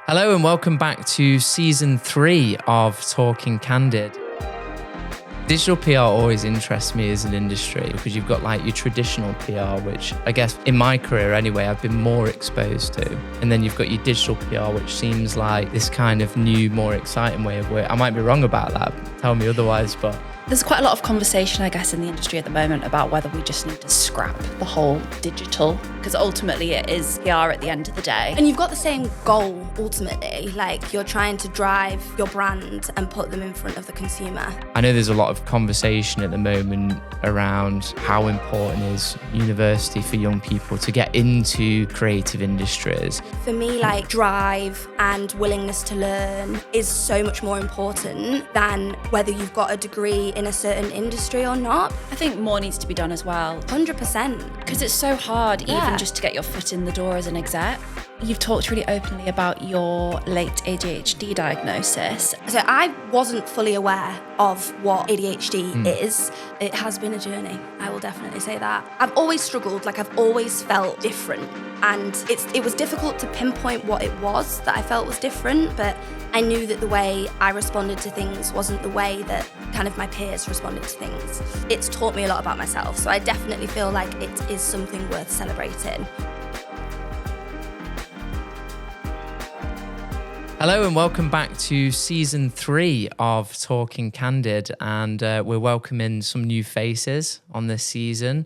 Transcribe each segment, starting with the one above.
Hello and welcome back to season 3 of Talking Candid. Digital PR always interests me as an industry because you've got like your traditional PR, which I guess in my career anyway, I've been more exposed to. And then you've got your digital PR, which seems like this kind of new, more exciting way of work. I might be wrong about that. Tell me otherwise, but... There's quite a lot of conversation, I guess, in the industry at the moment about whether we just need to scrap the whole digital, because ultimately it is PR at the end of the day. And you've got the same goal, ultimately, like you're trying to drive your brand and put them in front of the consumer. I know there's a lot of conversation at the moment around how important is university for young people to get into creative industries. For me, like drive and willingness to learn is so much more important than whether you've got a degree in a certain industry or not. I think more needs to be done as well. 100%. Because it's so hard even just to get your foot in the door as an exec. You've talked really openly about your late ADHD diagnosis. So I wasn't fully aware of what ADHD is. It has been a journey, I will definitely say that. I've always struggled, like I've always felt different. And it was difficult to pinpoint what it was that I felt was different, but I knew that the way I responded to things wasn't the way that kind of my peers responded to things. It's taught me a lot about myself, so I definitely feel like it is something worth celebrating. Hello and welcome back to season 3 of Talking Candid, and we're welcoming some new faces on this season.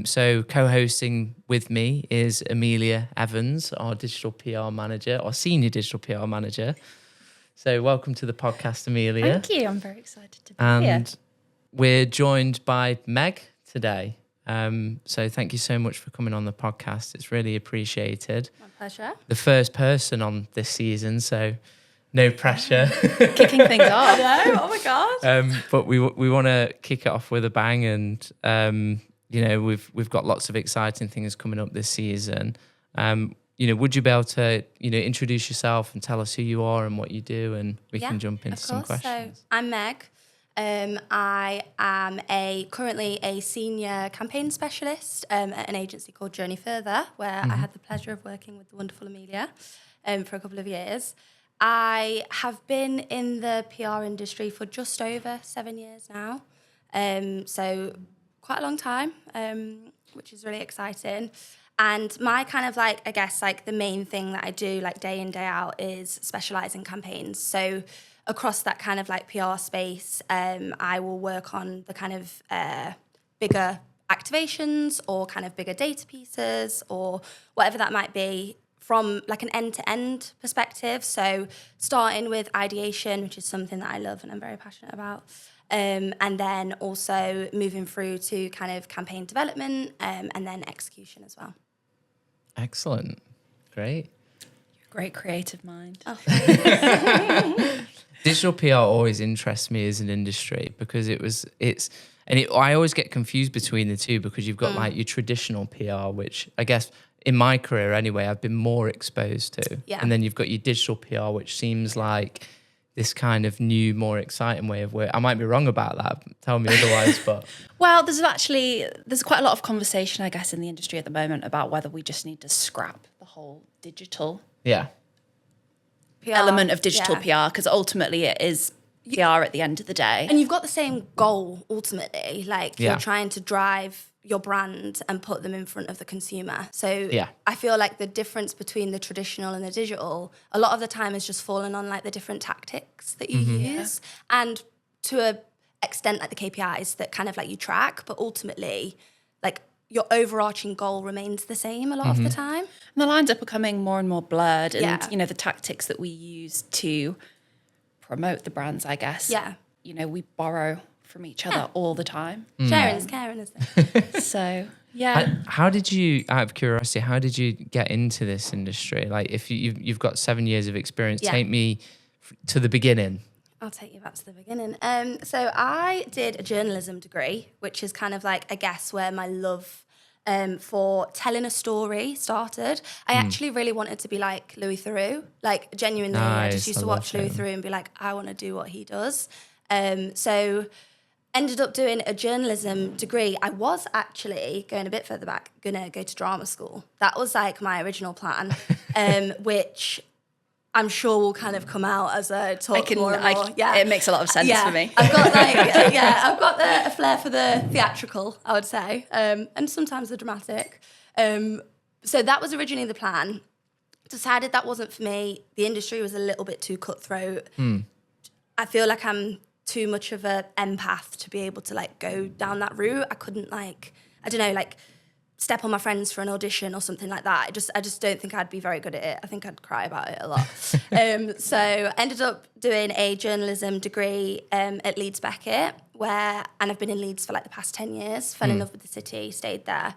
So co-hosting with me is Amelia Evans, our digital PR manager, or senior digital PR manager. So welcome to the podcast, Amelia. Thank you, I'm very excited to be here. And we're joined by Meg today. So thank you so much for coming on the podcast. It's really appreciated. My pleasure. The first person on this season, so no pressure. Kicking things off. No, oh my God. But we want to kick it off with a bang, and we've got lots of exciting things coming up this season. Would you be able to introduce yourself and tell us who you are and what you do, and we can jump into some questions. So I'm Meg. I am currently a senior campaign specialist at an agency called Journey Further, where I had the pleasure of working with the wonderful Amelia for a couple of years. I have been in the PR industry for just over 7 years now, so quite a long time, which is really exciting. And my kind of the main thing that I do like day in, day out is specialise in campaigns. So across that kind of like PR space, I will work on the kind of bigger activations or kind of bigger data pieces or whatever that might be from like an end-to-end perspective. So starting with ideation, which is something that I love and I'm very passionate about. And then also moving through to kind of campaign development and then execution as well. Excellent. Great. Great creative mind. Oh. Digital PR always interests me as an industry because I always get confused between the two because you've got like your traditional PR, which I guess in my career anyway, I've been more exposed to. Yeah. And then you've got your digital PR, which seems like this kind of new, more exciting way of work. I might be wrong about that. Tell me otherwise, but... Well, there's quite a lot of conversation, I guess, in the industry at the moment about whether we just need to scrap the whole digital element of digital PR, because ultimately it is PR at the end of the day. And you've got the same goal, ultimately. Like, you're trying to drive your brand and put them in front of the consumer. So I feel like the difference between the traditional and the digital, a lot of the time is just falling on like the different tactics that you use. And to a extent, like the KPIs that kind of like you track, but ultimately, like your overarching goal remains the same a lot of the time. And the lines are becoming more and more blurred, and the tactics that we use to promote the brands, I guess. Yeah. We borrow from each other all the time. Sharing is caring, isn't it? So, yeah. How did you, out of curiosity, how did you get into this industry? Like, if you've got 7 years of experience, take me to the beginning. I'll take you back to the beginning. So I did a journalism degree, which is kind of like, I guess, where my love for telling a story started. I actually really wanted to be like Louis Theroux. Like, genuinely, I just used to watch Louis Theroux and be like, I want to do what he does. So ended up doing a journalism degree. I was actually, going a bit further back, going to go to drama school. That was like my original plan, which I'm sure will kind of come out as I talk more and more. It makes a lot of sense for me. I've got I've got a flair for the theatrical, I would say, and sometimes the dramatic. So that was originally the plan. Decided that wasn't for me. The industry was a little bit too cutthroat. I feel like I'm too much of an empath to be able to like go down that route. I couldn't step on my friends for an audition or something like that. I just don't think I'd be very good at it. I think I'd cry about it a lot. So I ended up doing a journalism degree at Leeds Beckett, and I've been in Leeds for like the past 10 years, fell in love with the city, stayed there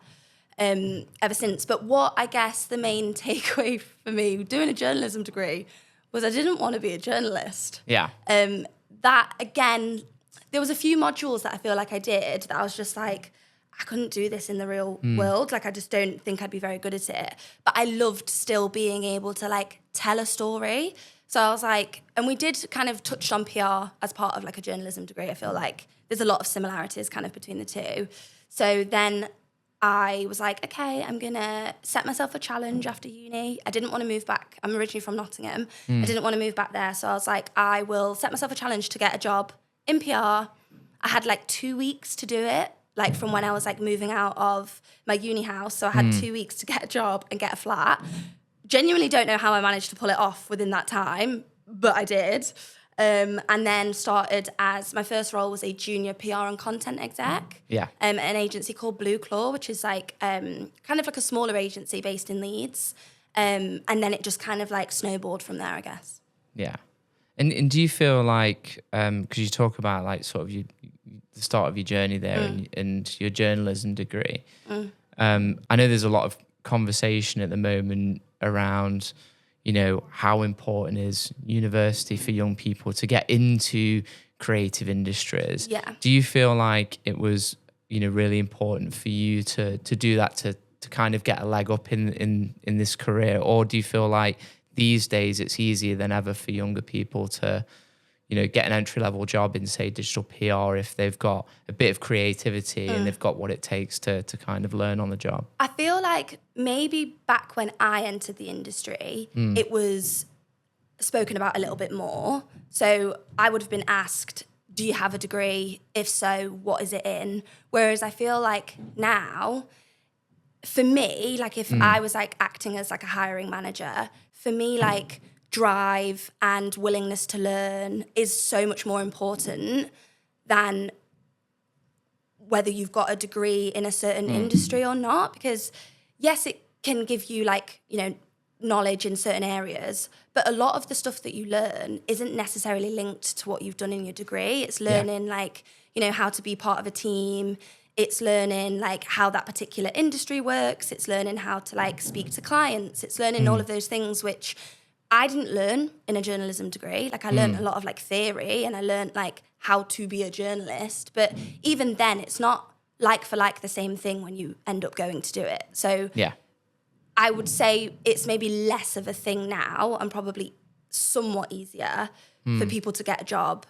ever since. But what I guess the main takeaway for me doing a journalism degree was I didn't want to be a journalist. Yeah. That, again, there was a few modules that I feel like I did that I was just like, I couldn't do this in the real world. Like, I just don't think I'd be very good at it. But I loved still being able to, like, tell a story. So I was like, and we did kind of touched on PR as part of, like, a journalism degree. I feel like there's a lot of similarities kind of between the two. So then I was like, okay, I'm going to set myself a challenge after uni. I didn't want to move back. I'm originally from Nottingham. I didn't want to move back there. So I was like, I will set myself a challenge to get a job in PR. I had, like, 2 weeks to do it. Like from when I was like moving out of my uni house. So I had 2 weeks to get a job and get a flat. Genuinely don't know how I managed to pull it off within that time, but I did. And then started as, my first role was a junior PR and content exec. Yeah. An agency called Blue Claw, which is like kind of like a smaller agency based in Leeds. And then it just kind of like snowballed from there, I guess. Yeah. And do you feel like, because you talk about like sort of the start of your journey there and your journalism degree, I know there's a lot of conversation at the moment around, you know, how important is university for young people to get into creative industries. Yeah. Do you feel like it was, you know, really important for you to do that to kind of get a leg up in this career? Or do you feel like these days it's easier than ever for younger people to, you know, get an entry-level job in, say, digital PR if they've got a bit of creativity and they've got what it takes to kind of learn on the job? I feel like maybe back when I entered the industry, it was spoken about a little bit more. So I would have been asked, do you have a degree? If so, what is it in? Whereas I feel like now, for me, like if I was like acting as like a hiring manager, for me, like drive and willingness to learn is so much more important than whether you've got a degree in a certain industry or not. Because yes, it can give you like, you know, knowledge in certain areas, but a lot of the stuff that you learn isn't necessarily linked to what you've done in your degree. It's learning like, you know, how to be part of a team. It's learning like how that particular industry works. It's learning how to like speak to clients. It's learning all of those things which I didn't learn in a journalism degree. Like I learned a lot of like theory and I learned like how to be a journalist. But even then it's not like for like the same thing when you end up going to do it. So Yeah. I would say it's maybe less of a thing now and probably somewhat easier for people to get a job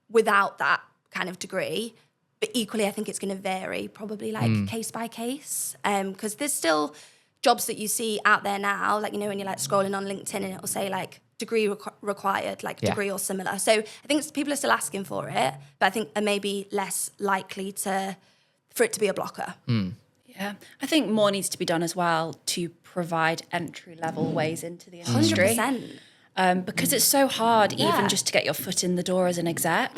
without that kind of degree. But equally, I think it's going to vary probably like case by case because there's still jobs that you see out there now, like, you know, when you're like scrolling on LinkedIn and it'll say like degree required, like degree or similar. So I think people are still asking for it, but I think are maybe less likely for it to be a blocker. Yeah, I think more needs to be done as well to provide entry-level ways into the industry. 100%. Because it's so hard even just to get your foot in the door as an exec.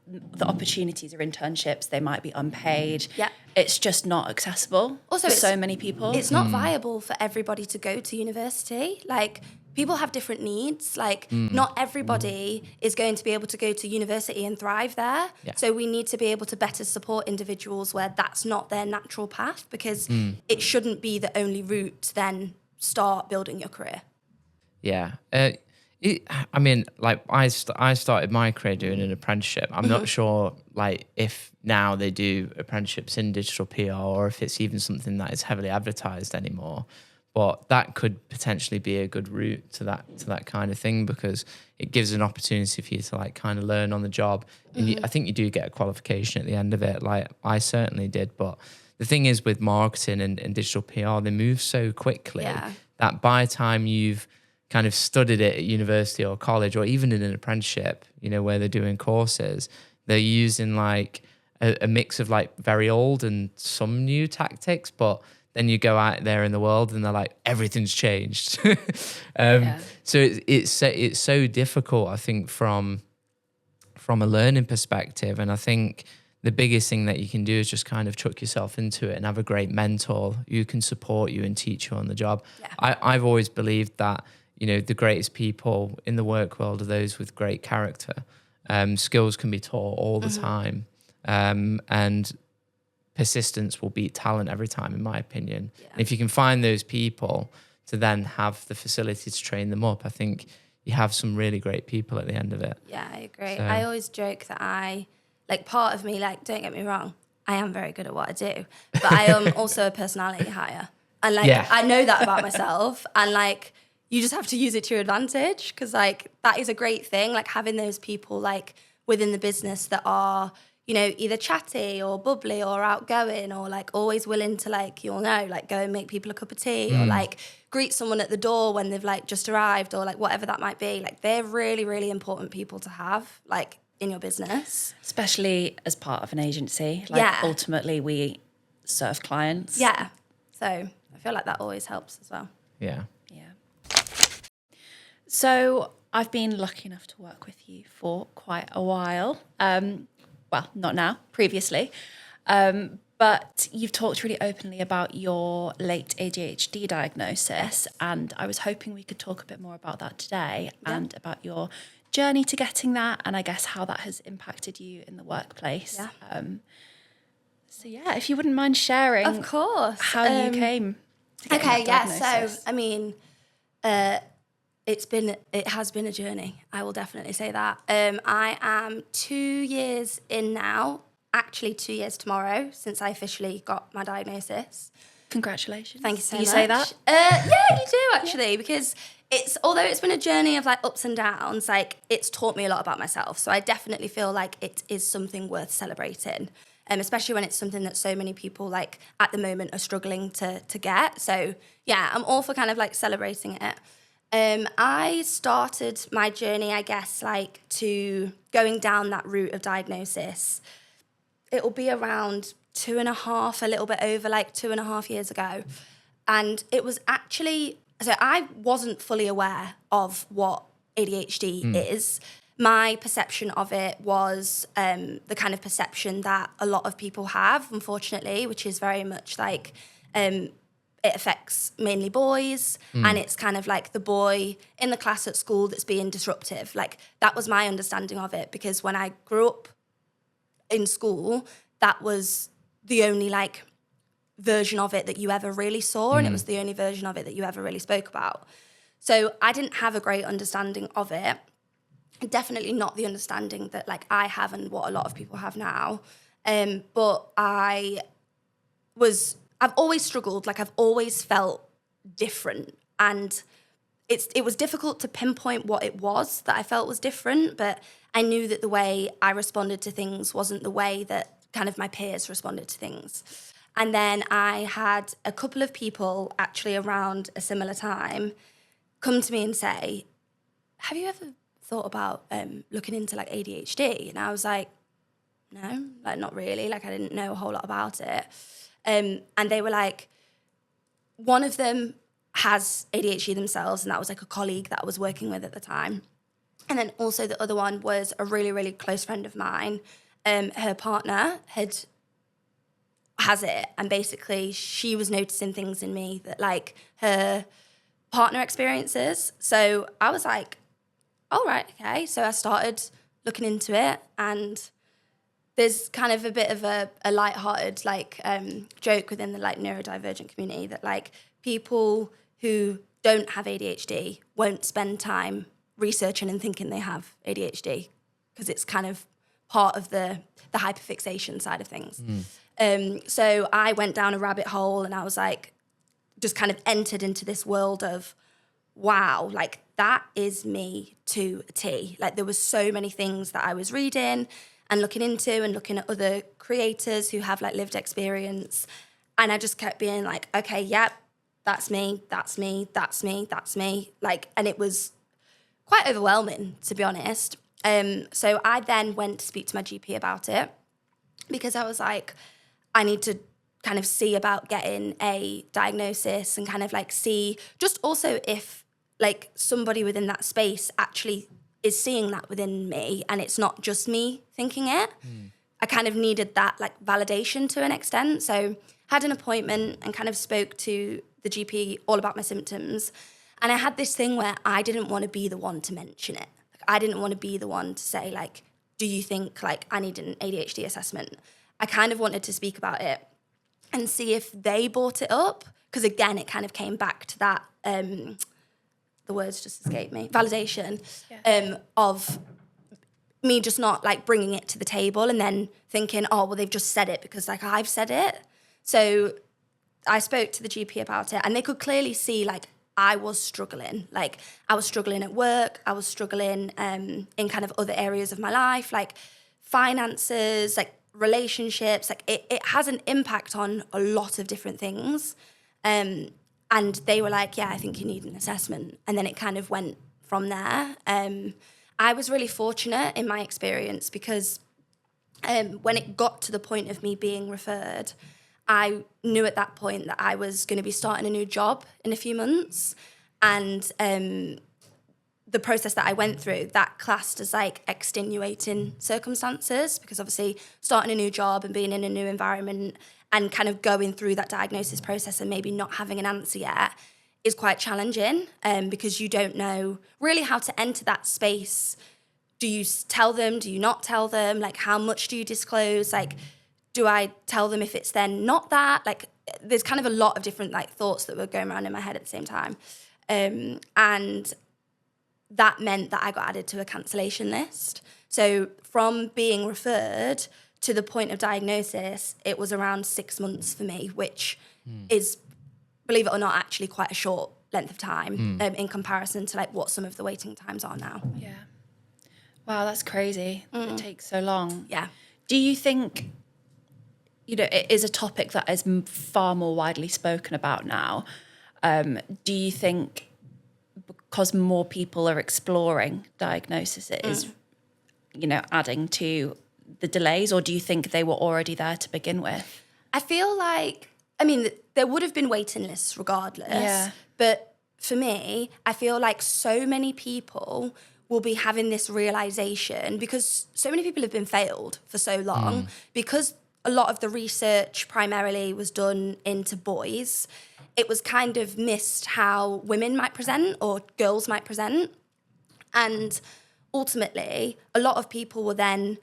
The opportunities are internships, they might be unpaid. Yeah. It's just not accessible Also, for so many people. It's not viable for everybody to go to university. Like, people have different needs. Like, not everybody is going to be able to go to university and thrive there. Yeah. So we need to be able to better support individuals where that's not their natural path because it shouldn't be the only route to then start building your career. Yeah. I mean, like I started my career doing an apprenticeship. I'm not sure like if now they do apprenticeships in digital PR or if it's even something that is heavily advertised anymore. But that could potentially be a good route to that kind of thing because it gives an opportunity for you to like kind of learn on the job. And I think you do get a qualification at the end of it. Like I certainly did. But the thing is with marketing and digital PR, they move so quickly that by the time you've kind of studied it at university or college or even in an apprenticeship, you know, where they're doing courses, they're using like a mix of like very old and some new tactics, but then you go out there in the world and they're like, everything's changed. So it's so difficult, I think, from a learning perspective. And I think the biggest thing that you can do is just kind of chuck yourself into it and have a great mentor who can support you and teach you on the job. Yeah. I've always believed that, you know, the greatest people in the work world are those with great character. Skills can be taught all the time. And persistence will beat talent every time, in my opinion. Yeah. And if you can find those people to then have the facility to train them up, I think you have some really great people at the end of it. Yeah, I agree. So, I always joke that part of me, like, don't get me wrong, I am very good at what I do, but I am also a personality hire. And like, I know that about myself, and like, you just have to use it to your advantage, because like, that is a great thing, like having those people like within the business that are, you know, either chatty or bubbly or outgoing or like always willing to like, you'll know, like go and make people a cup of tea or like greet someone at the door when they've like just arrived or like whatever that might be. Like they're really, really important people to have like in your business. Especially as part of an agency. Like ultimately we serve clients. Yeah. So I feel like that always helps as well. Yeah. Yeah. So I've been lucky enough to work with you for quite a while. Well, not now, previously. But you've talked really openly about your late ADHD diagnosis, and I was hoping we could talk a bit more about that today and about your journey to getting that, and I guess how that has impacted you in the workplace. Yeah. So yeah, if you wouldn't mind sharing, of course, how you came to get that diagnosis. So I mean, it has been a journey. I will definitely say that. I am 2 years in now, actually 2 years tomorrow, since I officially got my diagnosis. Congratulations. Thank you so much. Do you say that? Yeah, you do actually, because although it's been a journey of like ups and downs, like it's taught me a lot about myself. So I definitely feel like it is something worth celebrating. Especially when it's something that so many people like at the moment are struggling to get. So yeah, I'm all for kind of like celebrating it. I started my journey, I guess, like to going down that route of diagnosis. It'll be around 2.5, a little bit over like 2.5 years ago. And it was actually, so I wasn't fully aware of what ADHD is. My perception of it was the kind of perception that a lot of people have, unfortunately, which is very much like it affects mainly boys, and it's kind of like the boy in the class at school that's being disruptive. Like that was my understanding of it, because when I grew up in school, that was the only like version of it that you ever really saw, and it was the only version of it that you ever really spoke about. So I didn't have a great understanding of it. Definitely not the understanding that like I have and what a lot of people have now. But I've always struggled, like I've always felt different, and it was difficult to pinpoint what it was that I felt was different, but I knew that the way I responded to things wasn't the way that kind of my peers responded to things. And then I had a couple of people actually around a similar time come to me and say, have you ever thought about looking into like ADHD? And I was like, no, like not really, like I didn't know a whole lot about it. And they were like, one of them has ADHD themselves, and that was like a colleague that I was working with at the time. And then also the other one was a really, really close friend of mine. Her partner has it, and basically she was noticing things in me that like her partner experiences. So I was like, all right, okay. So I started looking into it, and there's kind of a bit of a lighthearted like joke within the like neurodivergent community that like people who don't have ADHD won't spend time researching and thinking they have ADHD, because it's kind of part of the hyperfixation side of things. So I went down a rabbit hole, and I was like, just kind of entered into this world of, wow, like that is me to a T. Like there was so many things that I was reading and looking into and looking at other creators who have like lived experience. And I just kept being like, okay, yep, that's me, that's me, that's me, that's me. Like, and it was quite overwhelming, to be honest. So I then went to speak to my GP about it because I was like, I need to kind of see about getting a diagnosis and kind of like see just also if like somebody within that space actually is seeing that within me and it's not just me thinking it. I kind of needed that like validation to an extent. So had an appointment and kind of spoke to the GP all about my symptoms. And I had this thing where I didn't want to be the one to mention it. Like, I didn't want to be the one to say like, do you think like I need an ADHD assessment? I kind of wanted to speak about it and see if they brought it up. Because again, it kind of came back to that, the words just escaped me, validation of me just not like bringing it to the table and then thinking, oh, well, they've just said it because like I've said it. So I spoke to the GP about it and they could clearly see like I was struggling. Like I was struggling at work. I was struggling in kind of other areas of my life, like finances, like relationships. Like it has an impact on a lot of different things. And they were like, yeah, I think you need an assessment. And then it kind of went from there. I was really fortunate in my experience because when it got to the point of me being referred, I knew at that point that I was going to be starting a new job in a few months. And the process that I went through, that classed as like extenuating circumstances because obviously starting a new job and being in a new environment and kind of going through that diagnosis process and maybe not having an answer yet is quite challenging because you don't know really how to enter that space. Do you tell them? Do you not tell them? Like, how much do you disclose? Like, do I tell them if it's then not that? Like, there's kind of a lot of different like thoughts that were going around in my head at the same time. And that meant that I got added to a cancellation list. So from being referred to the point of diagnosis, it was around 6 months for me, which is, believe it or not, actually quite a short length of time in comparison to like what some of the waiting times are now. Yeah. Wow, that's crazy. It takes so long. Yeah. Do you think, it is a topic that is far more widely spoken about now? Do you think because more people are exploring diagnosis, it is, adding to the delays, or do you think they were already there to begin with? I feel like, there would have been waiting lists regardless. Yeah. But for me, I feel like so many people will be having this realization because so many people have been failed for so long because a lot of the research primarily was done into boys. It was kind of missed how women might present or girls might present. And ultimately, a lot of people were then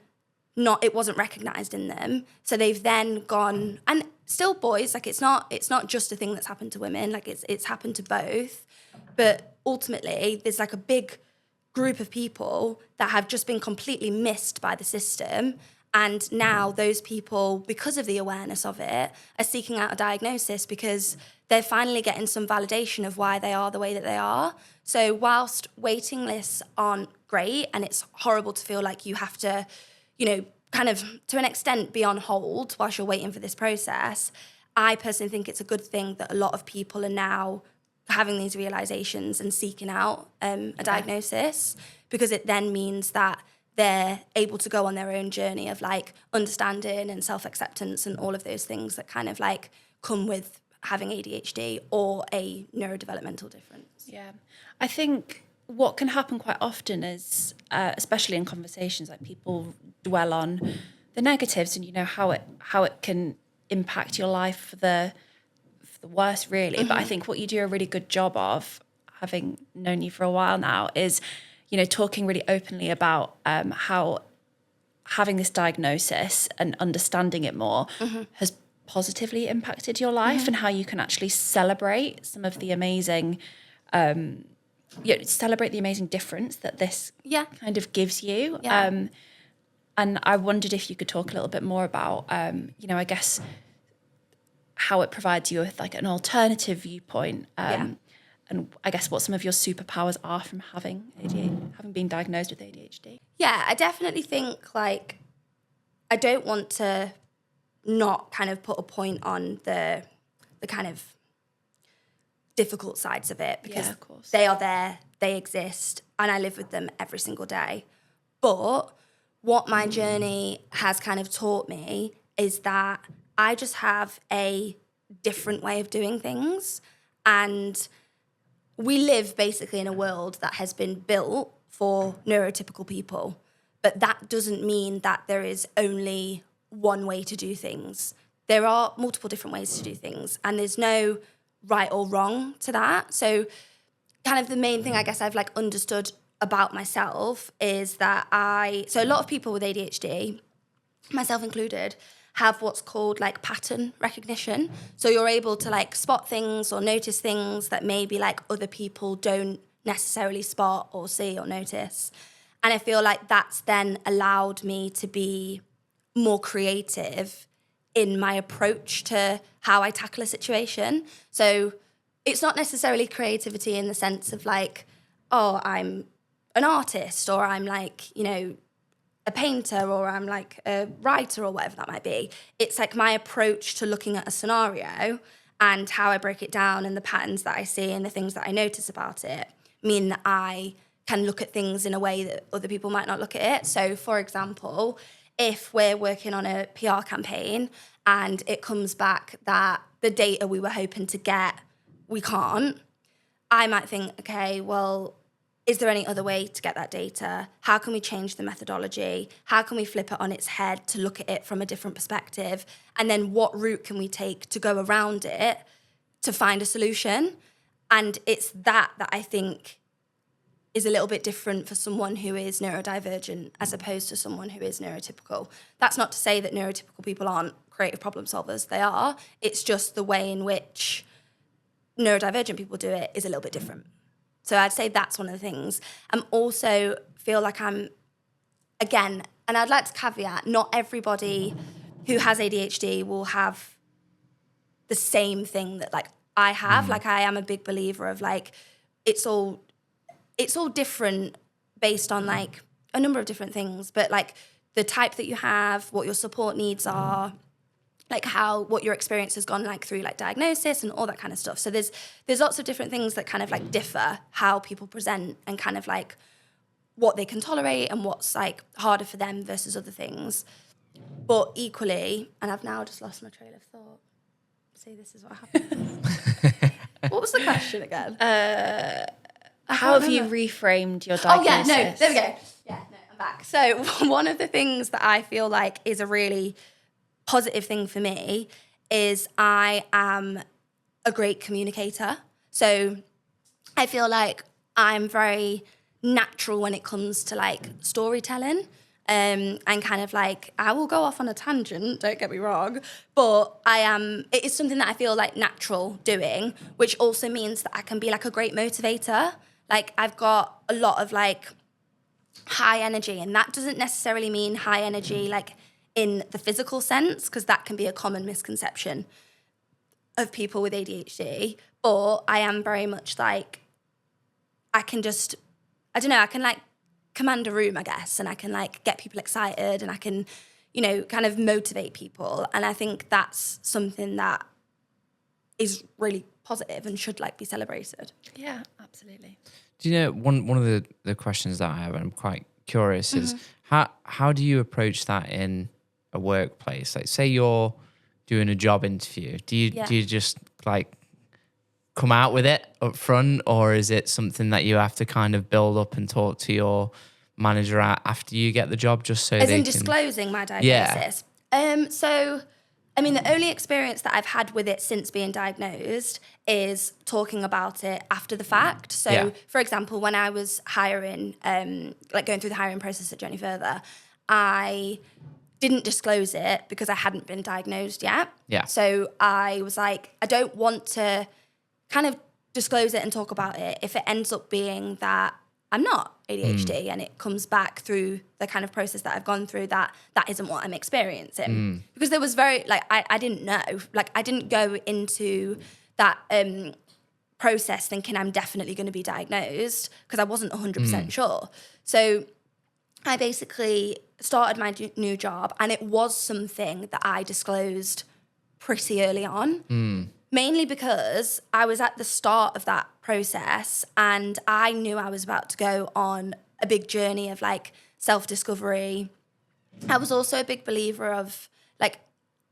it wasn't recognised in them. So they've then gone, and still boys, like it's not just a thing that's happened to women, like it's happened to both. But ultimately, there's like a big group of people that have just been completely missed by the system. And now those people, because of the awareness of it, are seeking out a diagnosis because they're finally getting some validation of why they are the way that they are. So whilst waiting lists aren't great and it's horrible to feel like you have to, kind of to an extent be on hold whilst you're waiting for this process, I personally think it's a good thing that a lot of people are now having these realizations and seeking out a diagnosis because it then means that they're able to go on their own journey of like understanding and self-acceptance and all of those things that kind of like come with having ADHD or a neurodevelopmental difference. Yeah. I think what can happen quite often is, especially in conversations, like people dwell on the negatives and how it can impact your life for the worse, really. But I think what you do a really good job of, having known you for a while now, is talking really openly about how having this diagnosis and understanding it more has positively impacted your life and how you can actually celebrate some of the amazing celebrate the amazing difference that this kind of gives you. And I wondered if you could talk a little bit more about, I guess, how it provides you with like an alternative viewpoint. And I guess what some of your superpowers are from having been diagnosed with ADHD. Yeah, I definitely think like I don't want to not kind of put a point on the kind of difficult sides of it, because of course. they are there, they exist, and I live with them every single day. But what my journey has kind of taught me is that I just have a different way of doing things. And we live basically in a world that has been built for neurotypical people. But that doesn't mean that there is only one way to do things. There are multiple different ways to do things, and there's no right or wrong to that. So kind of the main thing I guess I've like understood about myself is that so a lot of people with ADHD, myself included, have what's called like pattern recognition. So you're able to like spot things or notice things that maybe like other people don't necessarily spot or see or notice. And I feel like that's then allowed me to be more creative in my approach to how I tackle a situation. So it's not necessarily creativity in the sense of like, oh, I'm an artist, or I'm like, you know, a painter, or I'm like a writer, or whatever that might be. It's like my approach to looking at a scenario and how I break it down, and the patterns that I see and the things that I notice about it mean that I can look at things in a way that other people might not look at it. So for example, if we're working on a PR campaign and it comes back that the data we were hoping to get, we can't, I might think, okay, well, is there any other way to get that data? How can we change the methodology? How can we flip it on its head to look at it from a different perspective? And then what route can we take to go around it to find a solution? And it's that I think is a little bit different for someone who is neurodivergent as opposed to someone who is neurotypical. That's not to say that neurotypical people aren't creative problem solvers. They are. It's just the way in which neurodivergent people do it is a little bit different. So I'd say that's one of the things. I also feel like again, and I'd like to caveat, not everybody who has ADHD will have the same thing that like I have. Like I am a big believer of like, it's all different based on like a number of different things, but like the type that you have, what your support needs are, like what your experience has gone like through like diagnosis and all that kind of stuff. So there's lots of different things that kind of like differ how people present and kind of like what they can tolerate and what's like harder for them versus other things. But equally, and I've now just lost my trail of thought. See, this is what happened. What was the question again? How have you reframed your diagnosis? Oh, yeah, no, there we go. Yeah, no, I'm back. So one of the things that I feel like is a really positive thing for me is I am a great communicator. So I feel like I'm very natural when it comes to like storytelling. And kind of like, I will go off on a tangent, don't get me wrong, but it is something that I feel like natural doing, which also means that I can be like a great motivator. Like I've got a lot of like high energy, and that doesn't necessarily mean high energy like in the physical sense, because that can be a common misconception of people with ADHD. But I am very much like, I can like command a room, I guess, and I can like get people excited, and I can, you know, kind of motivate people. And I think that's something that is really positive and should like be celebrated. Yeah, absolutely. Do you know, one of the questions that I have, and I'm quite curious, is how do you approach that in a workplace? Like say you're doing a job interview, do you just like come out with it up front, or is it something that you have to kind of build up and talk to your manager after you get the job, just so as they in can disclosing my diagnosis? So I mean, the only experience that I've had with it since being diagnosed is talking about it after the fact. So for example, when I was hiring, like going through the hiring process at Journey Further, I didn't disclose it because I hadn't been diagnosed yet. So I was like, I don't want to kind of disclose it and talk about it if it ends up being that I'm not ADHD and it comes back through the kind of process that I've gone through that isn't what I'm experiencing. Because there was I didn't know. Like I didn't go into that process thinking I'm definitely going to be diagnosed, because I wasn't 100% sure. So I basically started my new job, and it was something that I disclosed pretty early on. Mainly because I was at the start of that process and I knew I was about to go on a big journey of like self-discovery. I was also a big believer of like,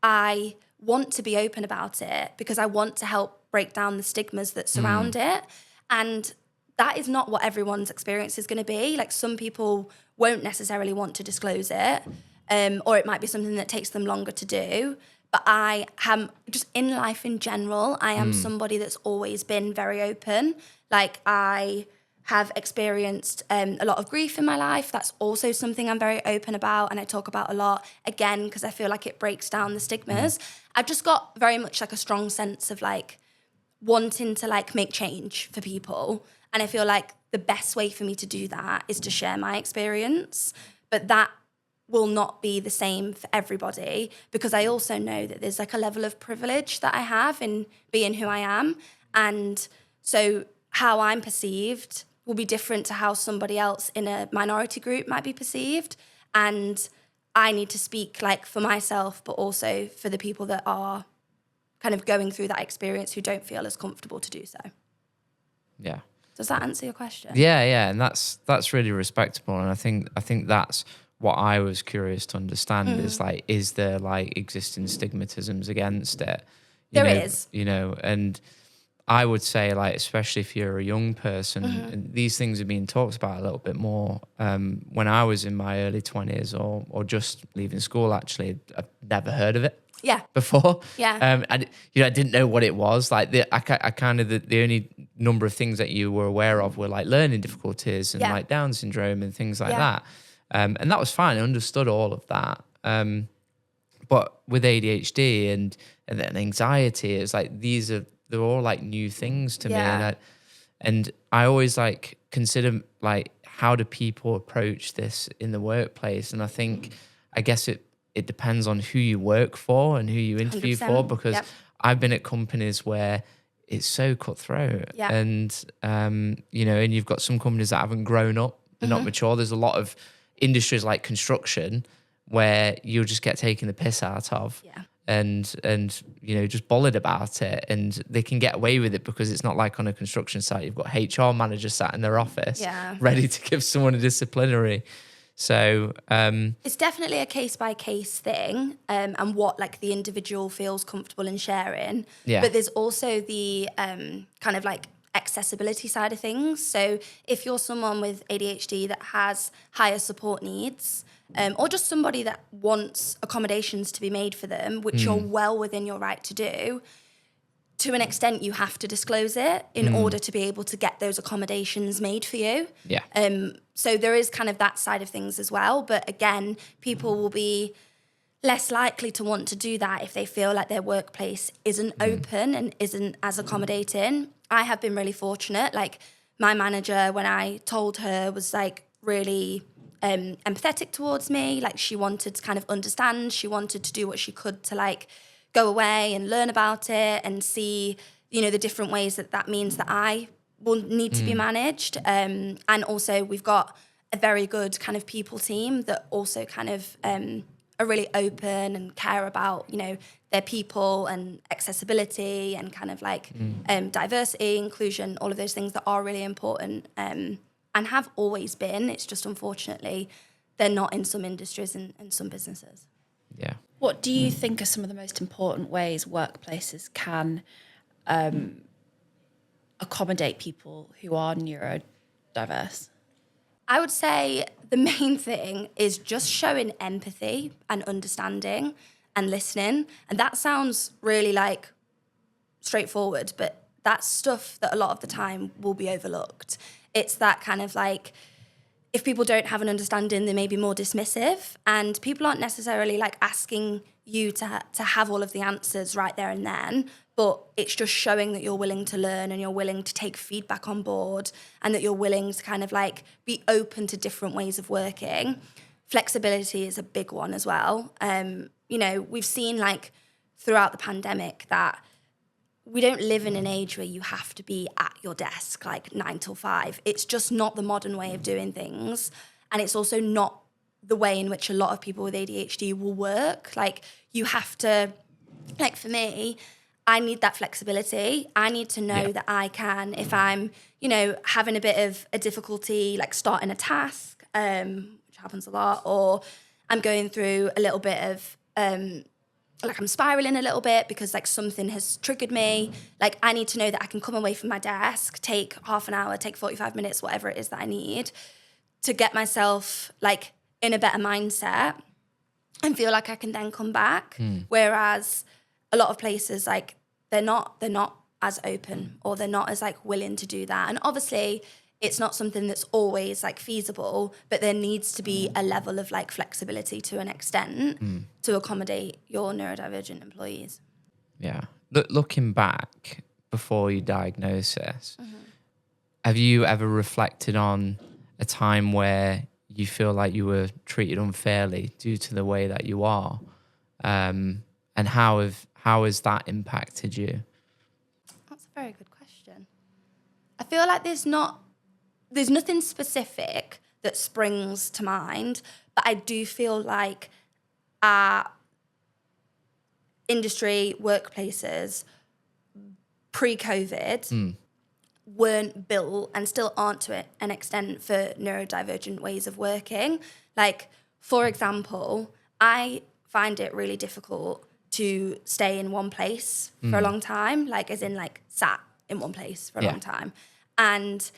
I want to be open about it because I want to help break down the stigmas that surround it. And that is not what everyone's experience is going to be. Like some people won't necessarily want to disclose it, or it might be something that takes them longer to do. But I am just in life in general, I am somebody that's always been very open. Like I have experienced a lot of grief in my life. That's also something I'm very open about and I talk about a lot, again, because I feel like it breaks down the stigmas. I've just got very much like a strong sense of like wanting to like make change for people. And I feel like the best way for me to do that is to share my experience. But that will not be the same for everybody because I also know that there's like a level of privilege that I have in being who I am. And so how I'm perceived will be different to how somebody else in a minority group might be perceived. And I need to speak like for myself, but also for the people that are kind of going through that experience who don't feel as comfortable to do so. Yeah. Does that answer your question? Yeah, and that's really respectable, and I think that's what I was curious to understand is like, is there like existing stigmatisms against it? There is, and I would say like, especially if you're a young person, and these things are being talked about a little bit more. When I was in my early 20s or just leaving school, actually, I've never heard of it. Yeah. Before. Yeah. I didn't know what it was. Like the only number of things that you were aware of were like learning difficulties and like Down syndrome and things like that. And that was fine. I understood all of that. But with ADHD and then anxiety, it's like they're all like new things to me. And I always like consider like, how do people approach this in the workplace? And I guess it depends on who you work for and who you interview 100%. for, because I've been at companies where it's so cutthroat. And, and you've got some companies that haven't grown up, they're not mature. There's a lot of industries like construction where you'll just get taken the piss out of and just bothered about it, and they can get away with it because it's not like on a construction site. You've got HR managers sat in their office ready to give someone a disciplinary. So it's definitely a case by case thing, and what like the individual feels comfortable in sharing. But there's also the kind of like accessibility side of things. So if you're someone with ADHD that has higher support needs, or just somebody that wants accommodations to be made for them, which you're well within your right to do, to an extent you have to disclose it in order to be able to get those accommodations made for you. So there is kind of that side of things as well. But again, people will be less likely to want to do that if they feel like their workplace isn't open and isn't as accommodating. I have been really fortunate. Like my manager, when I told her, was like really empathetic towards me. Like she wanted to kind of understand. She wanted to do what she could to like go away and learn about it and see, the different ways that means that I will need to be managed. And also we've got a very good kind of people team that also kind of are really open and care about, their people and accessibility and kind of like diversity, inclusion, all of those things that are really important and have always been. It's just unfortunately they're not in some industries and some businesses. Yeah. What do you think are some of the most important ways workplaces can accommodate people who are neurodiverse? I would say the main thing is just showing empathy and understanding and listening. And that sounds really like straightforward, but that's stuff that a lot of the time will be overlooked. It's that kind of like, if people don't have an understanding, they may be more dismissive, and people aren't necessarily like asking you to have all of the answers right there and then, but it's just showing that you're willing to learn and you're willing to take feedback on board and that you're willing to kind of like be open to different ways of working. Flexibility is a big one as well. We've seen like throughout the pandemic that we don't live in an age where you have to be at your desk like 9 till 5. It's just not the modern way of doing things. And it's also not the way in which a lot of people with ADHD will work. Like you have to, like for me, I need that flexibility. I need to know that I can, if I'm, you know, having a bit of a difficulty, like starting a task, which happens a lot, or I'm going through a little bit of, like I'm spiraling a little bit because like something has triggered me. Like I need to know that I can come away from my desk, take half an hour, take 45 minutes, whatever it is that I need to get myself like in a better mindset and feel like I can then come back. Whereas a lot of places, like they're not as open, or they're not as like willing to do that. And obviously it's not something that's always like feasible, but there needs to be a level of like flexibility to an extent to accommodate your neurodivergent employees. Yeah. Looking back before your diagnosis, have you ever reflected on a time where you feel like you were treated unfairly due to the way that you are? And how has that impacted you? That's a very good question. I feel like there's nothing specific that springs to mind, but I do feel like our industry, workplaces, pre-COVID weren't built and still aren't to an extent for neurodivergent ways of working. Like, for example, I find it really difficult to stay in one place for a long time, like as in like sat in one place for a long time. And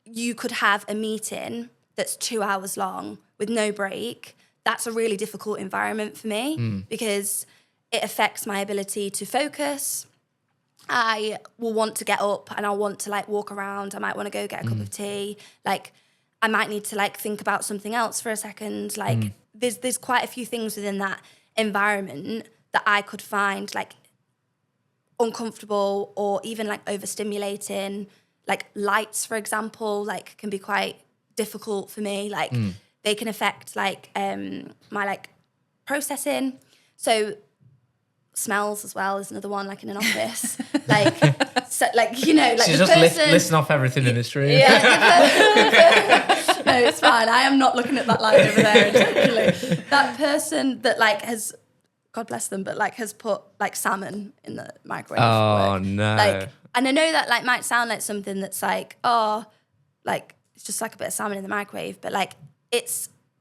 you could have a meeting that's 2 hours long with no break. That's a really difficult environment for me because it affects my ability to focus. I will want to get up and I'll want to like walk around. I might want to go get a cup of tea. Like I might need to like think about something else for a second. Like there's quite a few things within that environment that I could find like uncomfortable or even like overstimulating. Like lights, for example, like can be quite difficult for me. Like they can affect like my like processing. So smells as well is another one, like in an office. Like, so, like, you know, like she's the just person... listen off everything in this room. Yeah. No, it's fine. I am not looking at that light over there intentionally. That person that like has, God bless them, but like has put like salmon in the microwave. Oh, like, no. Like, and I know that like might sound like something that's like, oh, like it's just like a bit of salmon in the microwave, but like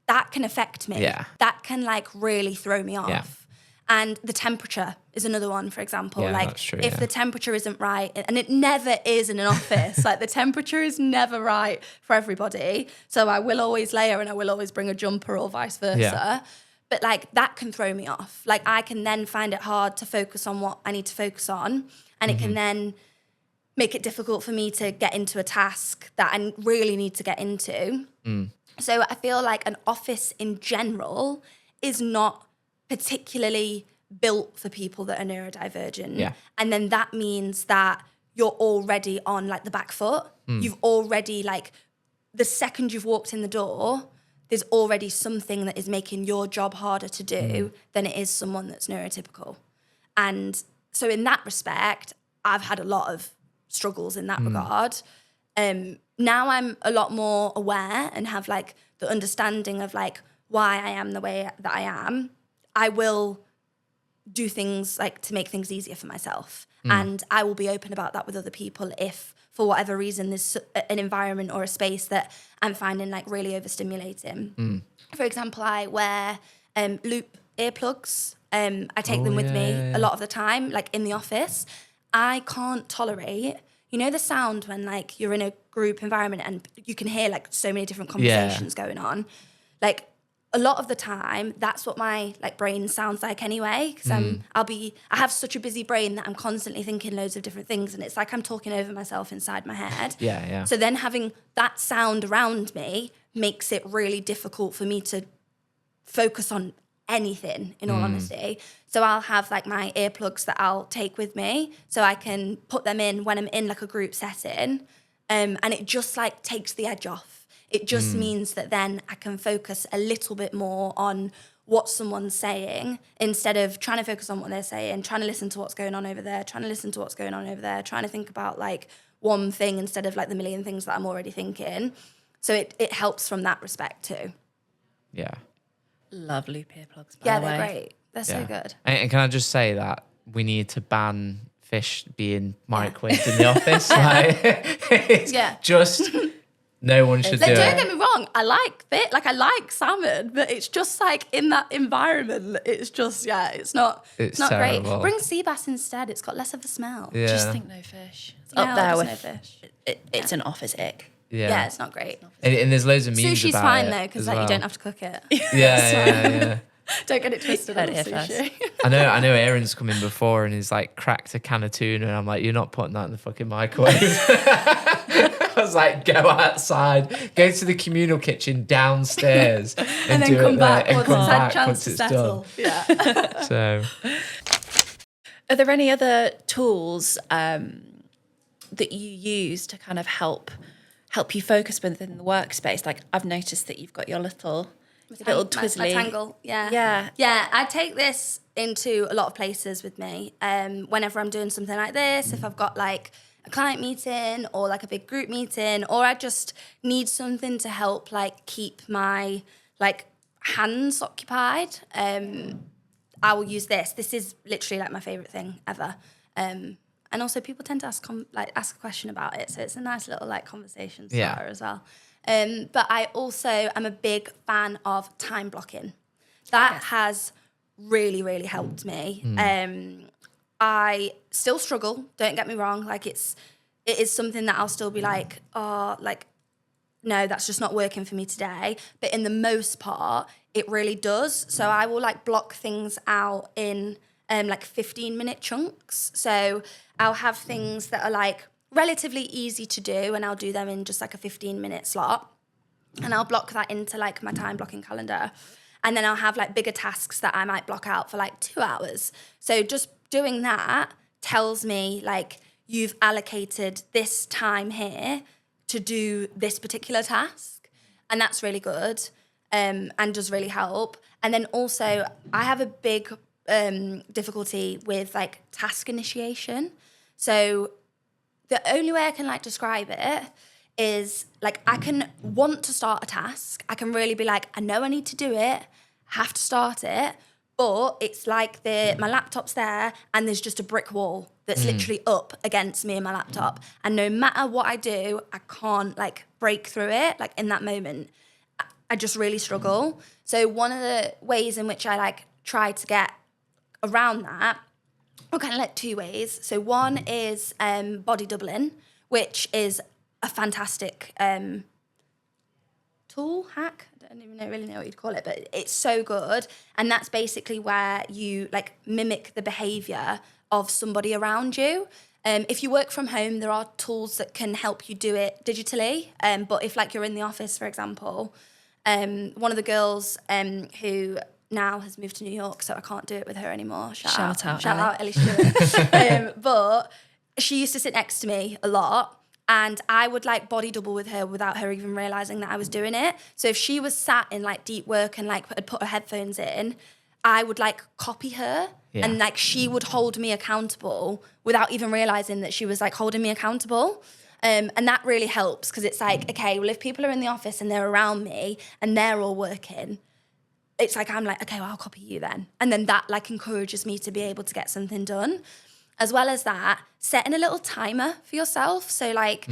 that can affect me. Yeah. That can like really throw me off. Yeah. And the temperature is another one, for example. Yeah, like that's true, if the temperature isn't right, and it never is in an office, like the temperature is never right for everybody. So I will always layer and I will always bring a jumper or vice versa. Yeah. But like that can throw me off. Like I can then find it hard to focus on what I need to focus on. And it can then make it difficult for me to get into a task that I really need to get into. So I feel like an office in general is not particularly built for people that are neurodivergent. Yeah. And then that means that you're already on like the back foot. You've already like, the second you've walked in the door, there's already something that is making your job harder to do than it is someone that's neurotypical. And so in that respect, I've had a lot of struggles in that regard. Now I'm a lot more aware and have like the understanding of like why I am the way that I am. I will do things like to make things easier for myself. And I will be open about that with other people if for whatever reason there's an environment or a space that I'm finding like really overstimulating. For example, I wear loop earplugs. I take them with me a lot of the time, like in the office. I can't tolerate, you know, the sound when like you're in a group environment and you can hear like so many different conversations going on. Like a lot of the time, that's what my like brain sounds like anyway. Because I have such a busy brain that I'm constantly thinking loads of different things, and it's like I'm talking over myself inside my head. Yeah. So then having that sound around me makes it really difficult for me to focus on anything, in all honesty. So I'll have like my earplugs that I'll take with me, so I can put them in when I'm in like a group setting, and it just like takes the edge off. It just means that then I can focus a little bit more on what someone's saying instead of trying to focus on what they're saying, trying to listen to what's going on over there, trying to listen to what's going on over there, trying to think about like one thing instead of like the million things that I'm already thinking. So it helps from that respect too. Yeah. Love loop earplugs, by Yeah, the way. they're great. They're so good. And can I just say that we need to ban fish being microwaved in the office. Like, it's just no one should do it. Don't get me wrong, I like I like salmon, but it's just like in that environment, it's just it's not great. Bring sea bass instead. It's got less of a smell. Yeah. Just think no fish. It's up there with no fish. It's an office ick. Yeah. It's not great. And there's loads of memes Sushi's about fine it though, because as well. you don't have to cook it. Yeah. Don't get it twisted on sushi. I know Aaron's come in before and he's like cracked a can of tuna and I'm like, you're not putting that in the fucking microwave. I was like, go outside, go to the communal kitchen downstairs and then do come it back there and come back once it's settle. done. Yeah. So Are there any other tools that you use to kind of help you focus within the workspace? Like I've noticed that you've got your little twizzly. My tangle, yeah. I take this into a lot of places with me. Whenever I'm doing something like this, if I've got like a client meeting or like a big group meeting, or I just need something to help like keep my like hands occupied, I will use this. This is literally like my favourite thing ever. And also people tend to ask a question about it, so it's a nice little like conversation starter as well. But I also am a big fan of time blocking. That has really, really helped me. I still struggle, don't get me wrong. Like it is something that I'll still be like, oh, like, no, that's just not working for me today. But in the most part, it really does. So I will like block things out in like 15-minute chunks. So I'll have things that are like relatively easy to do and I'll do them in just like a 15-minute slot. And I'll block that into like my time blocking calendar. And then I'll have like bigger tasks that I might block out for like 2 hours. So just doing that tells me like you've allocated this time here to do this particular task. And that's really good and does really help. And then also I have a big difficulty with like task initiation. So the only way I can like describe it is like I can want to start a task. I can really be like, I know I need to do it, have to start it, but it's like my laptop's there and there's just a brick wall that's literally up against me and my laptop. And no matter what I do, I can't like break through it. Like in that moment, I just really struggle. So one of the ways in which I like try to get around that, or kind of like 2 ways. So one is body doubling, which is a fantastic tool, hack. I don't even really know what you'd call it, but it's so good. And that's basically where you like mimic the behavior of somebody around you. If you work from home, there are tools that can help you do it digitally. But if like you're in the office, for example, one of the girls who now has moved to New York, so I can't do it with her anymore. Shout out Ellie Stewart. But she used to sit next to me a lot. And I would like body double with her without her even realising that I was doing it. So if she was sat in like deep work and like had put her headphones in, I would like copy her and like she would hold me accountable without even realising that she was like holding me accountable. And that really helps because it's like, okay, well if people are in the office and they're around me and they're all working, it's like, I'm like, okay, well I'll copy you then. And then that like encourages me to be able to get something done. As well as that, setting a little timer for yourself. So like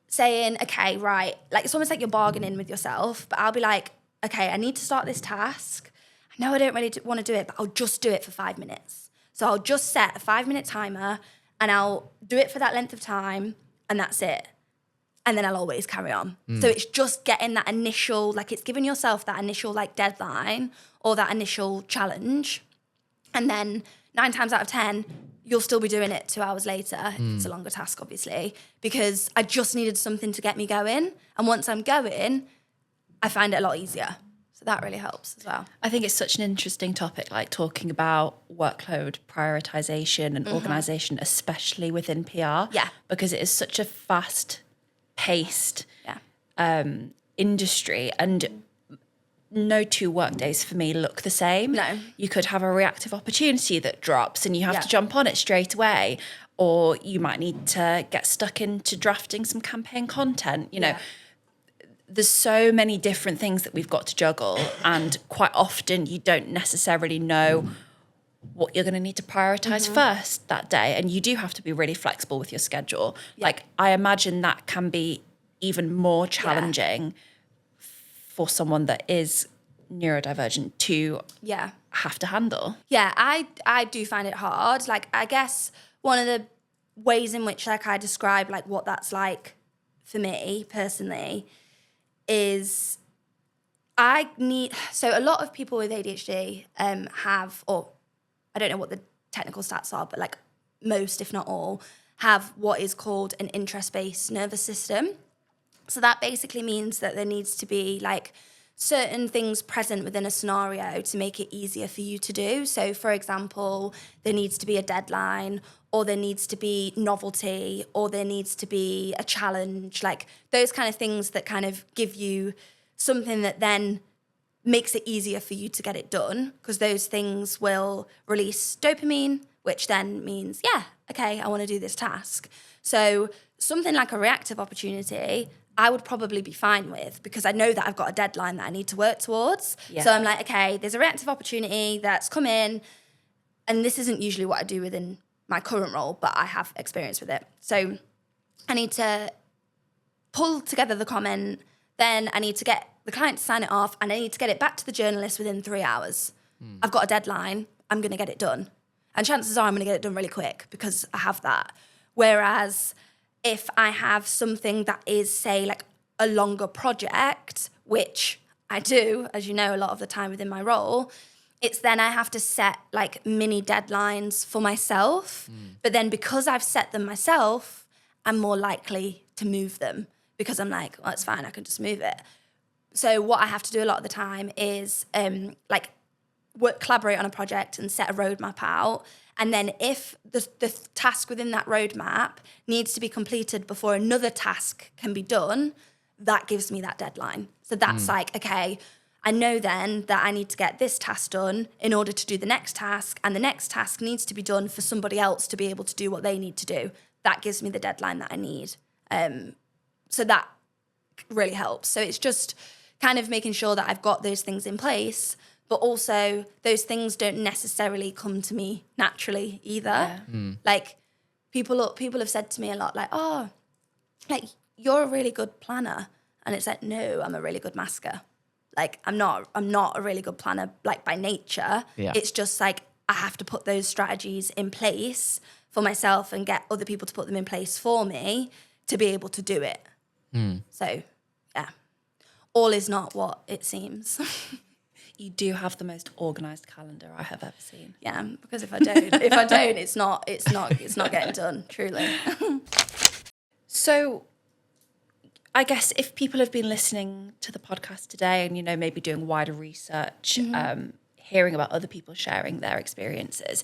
saying, okay, right, like it's almost like you're bargaining with yourself, but I'll be like, okay, I need to start this task. I know I don't really want to do it, but I'll just do it for 5 minutes. So I'll just set a 5-minute timer and I'll do it for that length of time and that's it. And then I'll always carry on. So it's just getting that initial, like it's giving yourself that initial like deadline or that initial challenge. And then 9 times out of 10, you'll still be doing it 2 hours later. If it's a longer task, obviously, because I just needed something to get me going. And once I'm going, I find it a lot easier. So that really helps as well. I think it's such an interesting topic, like talking about workload prioritization and organisation, especially within PR. Yeah. Because it is such a fast-paced industry, and no 2 work days for me look the same. No. You could have a reactive opportunity that drops and you have to jump on it straight away, or you might need to get stuck into drafting some campaign content. You know, there's so many different things that we've got to juggle, and quite often you don't necessarily know what you're going to need to prioritize first that day. And you do have to be really flexible with your schedule. Yeah. Like, I imagine that can be even more challenging for someone that is neurodivergent to have to handle. Yeah, I do find it hard. Like, I guess one of the ways in which, like, I describe, like, what that's like for me personally is so a lot of people with ADHD have, or I don't know what the technical stats are, but like most, if not all, have what is called an interest-based nervous system. So that basically means that there needs to be like certain things present within a scenario to make it easier for you to do. So, for example, there needs to be a deadline, or there needs to be novelty, or there needs to be a challenge, like those kind of things that kind of give you something that then makes it easier for you to get it done, because those things will release dopamine, which then means, yeah, okay, I want to do this task. So something like a reactive opportunity, I would probably be fine with, because I know that I've got a deadline that I need to work towards. Yeah. So I'm like, okay, there's a reactive opportunity that's come in, and this isn't usually what I do within my current role, but I have experience with it. So I need to pull together the comment, then I need to get the client to sign it off, and I need to get it back to the journalist within 3 hours. I've got a deadline, I'm going to get it done. And chances are I'm going to get it done really quick because I have that. Whereas if I have something that is, say, like a longer project, which I do, as you know, a lot of the time within my role, it's then I have to set like mini deadlines for myself. But then because I've set them myself, I'm more likely to move them, because I'm like, well, it's fine, I can just move it. So what I have to do a lot of the time is collaborate on a project and set a roadmap out. And then if the task within that roadmap needs to be completed before another task can be done, that gives me that deadline. So that's like, okay, I know then that I need to get this task done in order to do the next task, and the next task needs to be done for somebody else to be able to do what they need to do. That gives me the deadline that I need. So that really helps. So it's just kind of making sure that I've got those things in place, but also those things don't necessarily come to me naturally either. Yeah. Like people have said to me a lot, like, oh, like you're a really good planner. And it's like, no, I'm a really good masker. Like I'm not a really good planner, like by nature. Yeah. It's just like I have to put those strategies in place for myself and get other people to put them in place for me to be able to do it. So, yeah, all is not what it seems. You do have the most organised calendar I have ever seen. Yeah, because if I don't, it's not getting done. Truly. So, I guess if people have been listening to the podcast today and, you know, maybe doing wider research, hearing about other people sharing their experiences,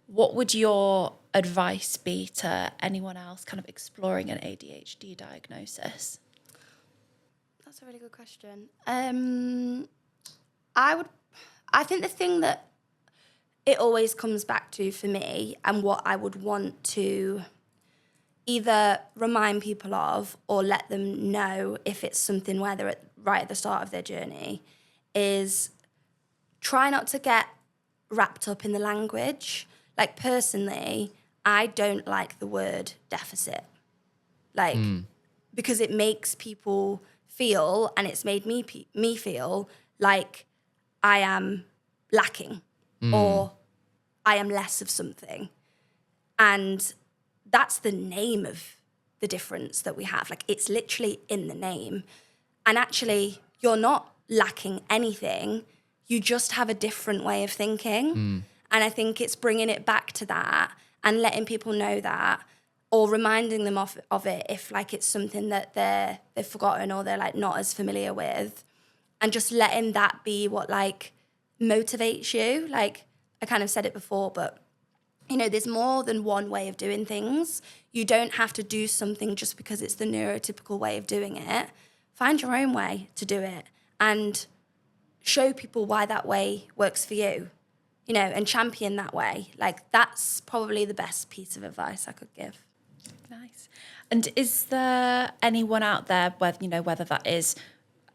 what would your advice be to anyone else kind of exploring an ADHD diagnosis? That's a really good question. I think the thing that it always comes back to for me, and what I would want to either remind people of or let them know if it's something where they're right at the start of their journey, is try not to get wrapped up in the language. Like personally, I don't like the word deficit, like because it makes people feel, and it's made me feel like I am lacking or I am less of something. And that's the name of the difference that we have. Like it's literally in the name. And actually, you're not lacking anything. You just have a different way of thinking. And I think it's bringing it back to that and letting people know that, or reminding them of it if like it's something that they've forgotten or they're like not as familiar with, and just letting that be what like motivates you. Like I kind of said it before, but you know, there's more than one way of doing things. You don't have to do something just because it's the neurotypical way of doing it. Find your own way to do it and show people why that way works for you, you know, and champion that way. Like that's probably the best piece of advice I could give. Nice. And is there anyone out there, whether that is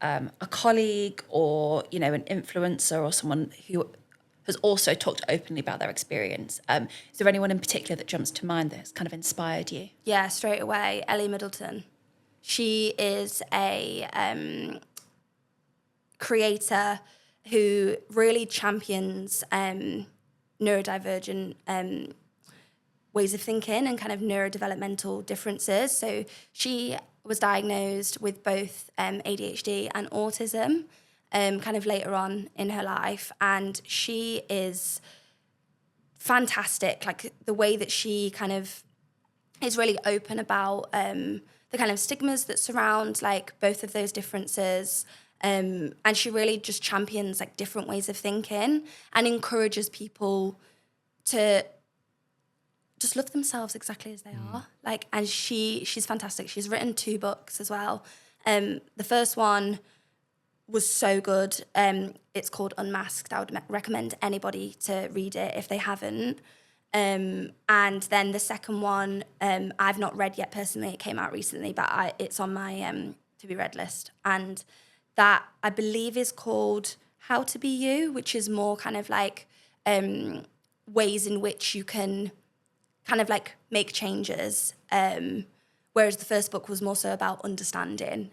a colleague or, you know, an influencer or someone who has also talked openly about their experience. Is there anyone in particular that jumps to mind that has kind of inspired you? Yeah, straight away, Ellie Middleton. She is a creator who really champions neurodivergent ways of thinking and kind of neurodevelopmental differences. So she was diagnosed with both ADHD and autism kind of later on in her life. And she is fantastic. Like the way that she kind of is really open about the kind of stigmas that surround like both of those differences. And she really just champions like different ways of thinking and encourages people to just love themselves exactly as they are. Like, and she's fantastic. She's written 2 books as well. The first one was so good. It's called Unmasked. I would recommend anybody to read it if they haven't. And then the second one, I've not read yet personally. It came out recently, but it's on my to be read list. And that I believe is called How to Be You, which is more kind of like ways in which you can kind of like make changes. Whereas the first book was more so about understanding.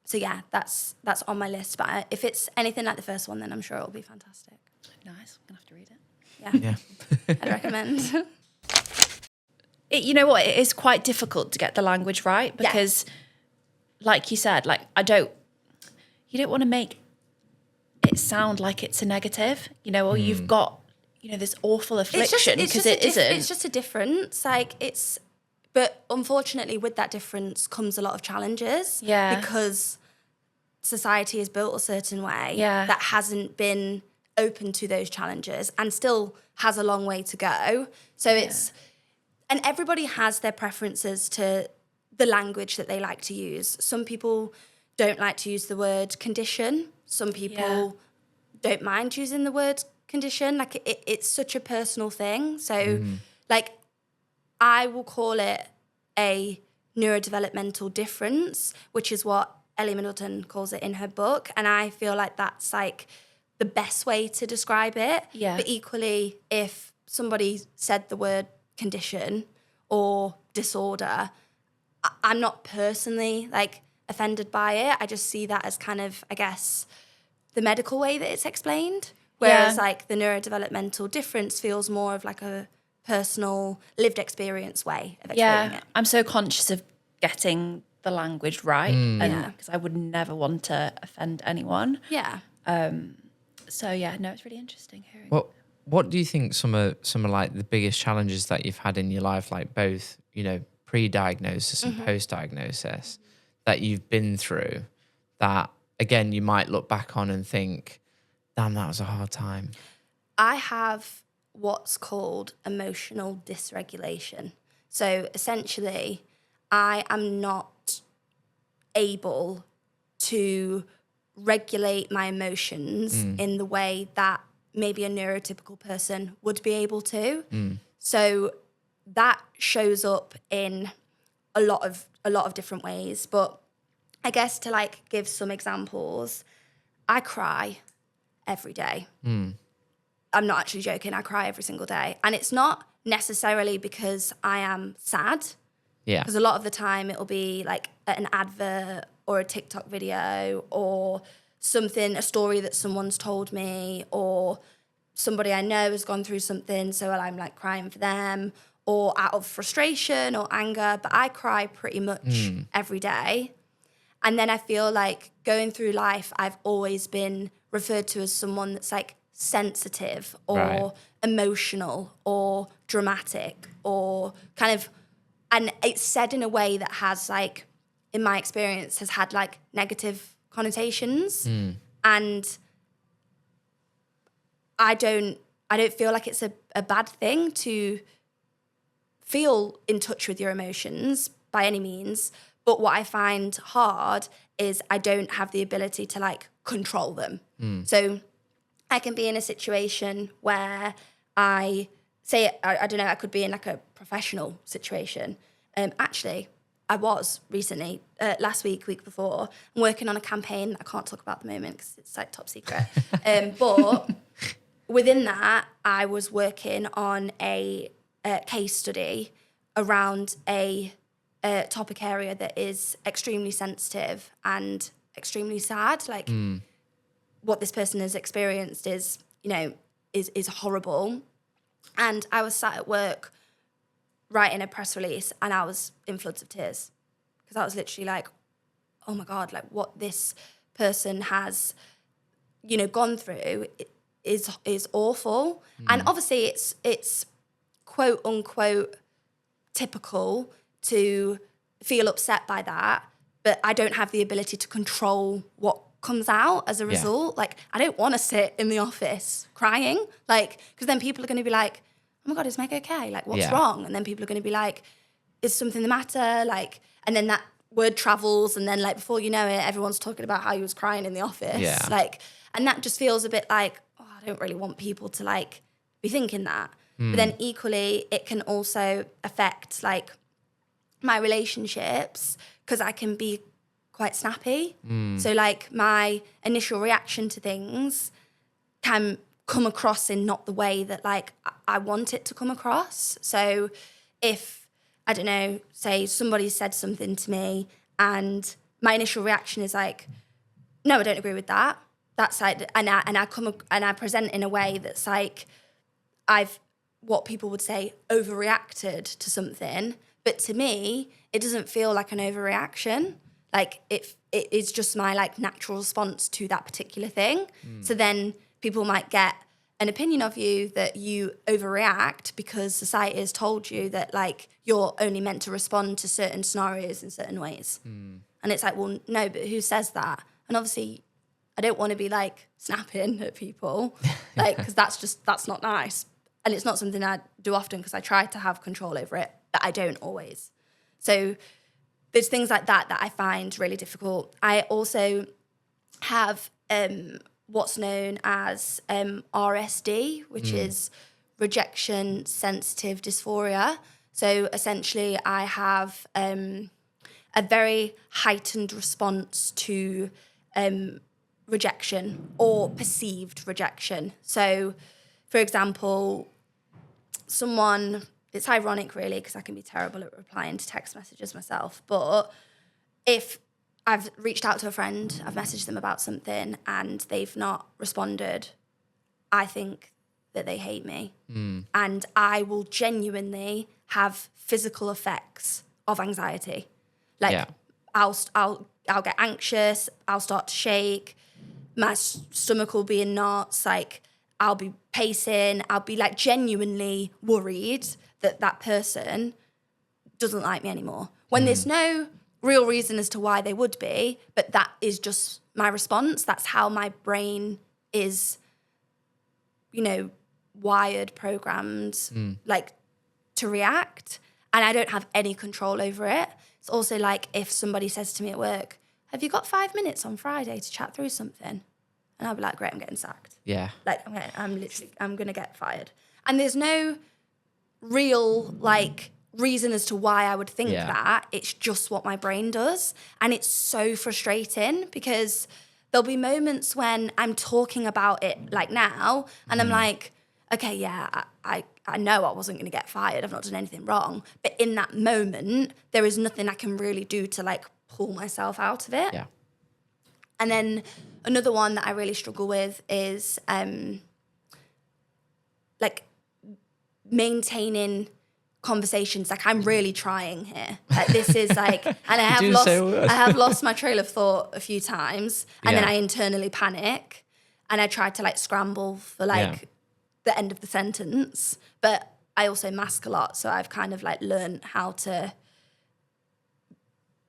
So yeah, that's on my list. But if it's anything like the first one, then I'm sure it'll be fantastic. Nice. I'm going to have to read it. Yeah. I'd recommend. You know what? It is quite difficult to get the language right because, like you said, like you don't want to make it sound like it's a negative, you know, or you've got, you know, this awful affliction because it isn't. It's just a difference. Like but unfortunately with that difference comes a lot of challenges. Yeah. Because society is built a certain way that hasn't been open to those challenges and still has a long way to go. So and everybody has their preferences to the language that they like to use. Some people don't like to use the word condition. Some people don't mind using the word condition. Like it's such a personal thing. So like I will call it a neurodevelopmental difference, which is what Ellie Middleton calls it in her book. And I feel like that's like the best way to describe it. Yeah. But equally, if somebody said the word condition or disorder, I'm not personally like offended by it. I just see that as kind of, I guess, the medical way that it's explained. Whereas like the neurodevelopmental difference feels more of like a personal lived experience way of explaining it. I'm so conscious of getting the language right because I would never want to offend anyone. Yeah. So yeah, no, it's really interesting hearing. What do you think some of like the biggest challenges that you've had in your life, like both, you know, pre-diagnosis and post-diagnosis that you've been through that, again, you might look back on and think, damn, that was a hard time? I have what's called emotional dysregulation. So essentially, I am not able to regulate my emotions in the way that maybe a neurotypical person would be able to. So that shows up in a lot of different ways. But I guess to like give some examples, I cry every day. I'm not actually joking. I cry every single day. And it's not necessarily because I am sad. Yeah. Because a lot of the time it'll be like an advert or a TikTok video or something, a story that someone's told me, or somebody I know has gone through something, so I'm like crying for them, or out of frustration or anger. But I cry pretty much every day. And then I feel like going through life, I've always been referred to as someone that's like sensitive or emotional or dramatic or kind of, and it's said in a way that has like, in my experience, has had like negative connotations. And I don't feel like it's a bad thing to feel in touch with your emotions by any means. But what I find hard is I don't have the ability to like control them. So I can be in a situation where I say, I don't know, I could be in like a professional situation. Actually, I was recently, last week before, I'm working on a campaign that I can't talk about at the moment because it's like top secret. But within that, I was working on a case study around a topic area that is extremely sensitive and extremely sad. Like what this person has experienced is, is horrible. And I was sat at work writing a press release and I was in floods of tears because I was literally like, oh my God, like what this person has, gone through is awful. And obviously it's quote unquote typical to feel upset by that, but I don't have the ability to control what comes out as a result. Like, I don't want to sit in the office crying, like, because then people are going to be like, oh my God, is Meg okay? Like, what's wrong? And then people are going to be like, is something the matter? Like, and then that word travels, and then like before you know it, everyone's talking about how he was crying in the office. Yeah. Like, and that just feels a bit like, oh, I don't really want people to like be thinking that. But then equally, it can also affect like my relationships because I can be quite snappy. So like my initial reaction to things can come across in not the way that like I want it to come across. So if, I don't know, say somebody said something to me and my initial reaction is like, no, I don't agree with that. That's like, and I present in a way that's like, I've, what people would say, overreacted to something. But to me, it doesn't feel like an overreaction. Like it is just my like natural response to that particular thing. So then people might get an opinion of you that you overreact because society has told you that like you're only meant to respond to certain scenarios in certain ways. And it's like, well, no, but who says that? And obviously I don't want to be like snapping at people, like, because that's not nice. And it's not something I do often because I try to have control over it, but I don't always. So there's things like that I find really difficult. I also have what's known as RSD, which is rejection sensitive dysphoria. So essentially I have a very heightened response to rejection or perceived rejection. So, for example, it's ironic really because I can be terrible at replying to text messages myself, but if I've reached out to a friend, I've messaged them about something and they've not responded, I think that they hate me. And I will genuinely have physical effects of anxiety. Like I'll get anxious, I'll start to shake, my stomach will be in knots, like I'll be pacing, I'll be like genuinely worried that person doesn't like me anymore. When there's no real reason as to why they would be, but that is just my response. That's how my brain is, wired, programmed, like to react. And I don't have any control over it. It's also like if somebody says to me at work, have you got 5 minutes on Friday to chat through something? And I'll be like, great, I'm getting sacked. Yeah. Like I'm going to get fired. And there's no real like reason as to why I would think that. It's just what my brain does. And it's so frustrating because there'll be moments when I'm talking about it like now and I'm like, okay, yeah, I know I wasn't going to get fired. I've not done anything wrong. But in that moment, there is nothing I can really do to like pull myself out of it. Yeah. And then another one that I really struggle with is like maintaining conversations. Like I'm really trying here. Like this is like, and I have lost my trail of thought a few times, and then I internally panic, and I try to like scramble for like the end of the sentence. But I also mask a lot, so I've kind of like learned how to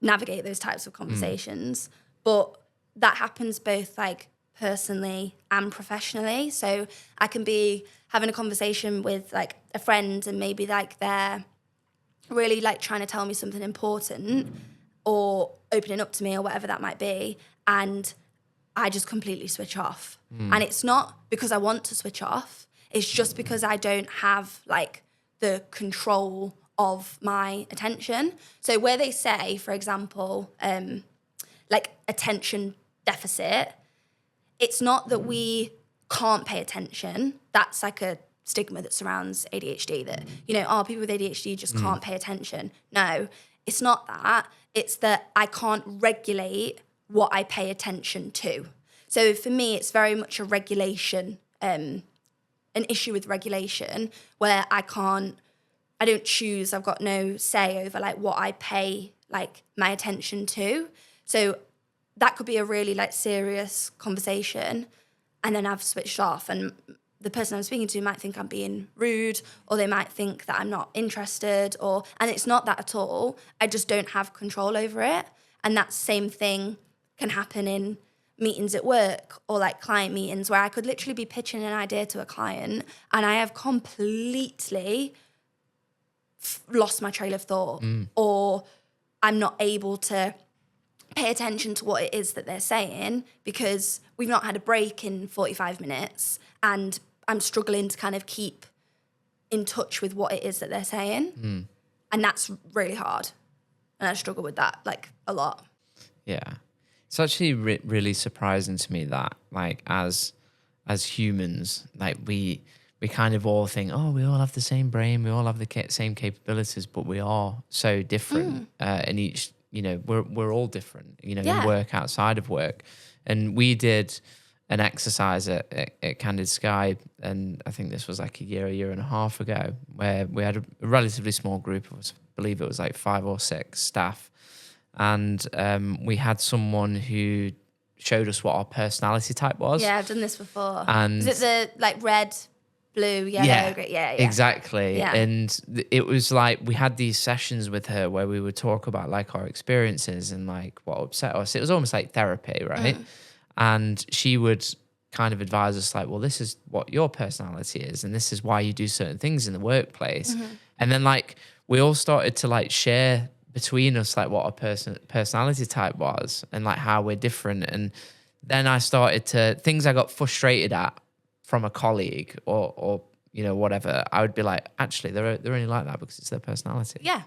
navigate those types of conversations. But that happens both like personally and professionally. So I can be having a conversation with like a friend and maybe like they're really like trying to tell me something important or opening up to me or whatever that might be. And I just completely switch off. And it's not because I want to switch off. It's just because I don't have like the control of my attention. So where they say, for example, like attention deficit, it's not that we can't pay attention. that's like a stigma that surrounds ADHD, that, you know, people with ADHD just can't pay attention. No, it's not that. It's that I can't regulate what I pay attention to. So for me, it's very much a regulation, an issue with regulation, where I don't choose, I've got no say over like what I pay like my attention to. So that could be a really like serious conversation, and then I've switched off, and the person I'm speaking to might think I'm being rude, or they might think that I'm not interested, and it's not that at all. I just don't have control over it. And that same thing can happen in meetings at work or like client meetings, where I could literally be pitching an idea to a client and I have completely lost my trail of thought, or I'm not able to pay attention to what it is that they're saying because we've not had a break in 45 minutes and I'm struggling to kind of keep in touch with what it is that they're saying. And that's really hard. And I struggle with that like a lot. Yeah. It's actually really surprising to me that like as humans, like we kind of all think, oh, we all have the same brain, we all have the same capabilities, but we are so different. And each, you know, we're all different, you know, in work, outside of work. And we did an exercise at Candid Sky, and I think this was like a year and a half ago, where we had a relatively small group of us, I believe it was like 5 or 6 staff. And we had someone who showed us what our personality type was. Yeah, I've done this before. And is it the like red, blue, yellow, green? Yeah, exactly. Yeah. And it was like we had these sessions with her where we would talk about like our experiences and like what upset us. It was almost like therapy, right? And she would kind of advise us like, well, this is what your personality is and this is why you do certain things in the workplace. And then like we all started to like share between us like what our personality type was and like how we're different. And then I started to, things I got frustrated at from a colleague or you know, whatever, I would be like, actually, they're only like that because it's their personality. Yeah.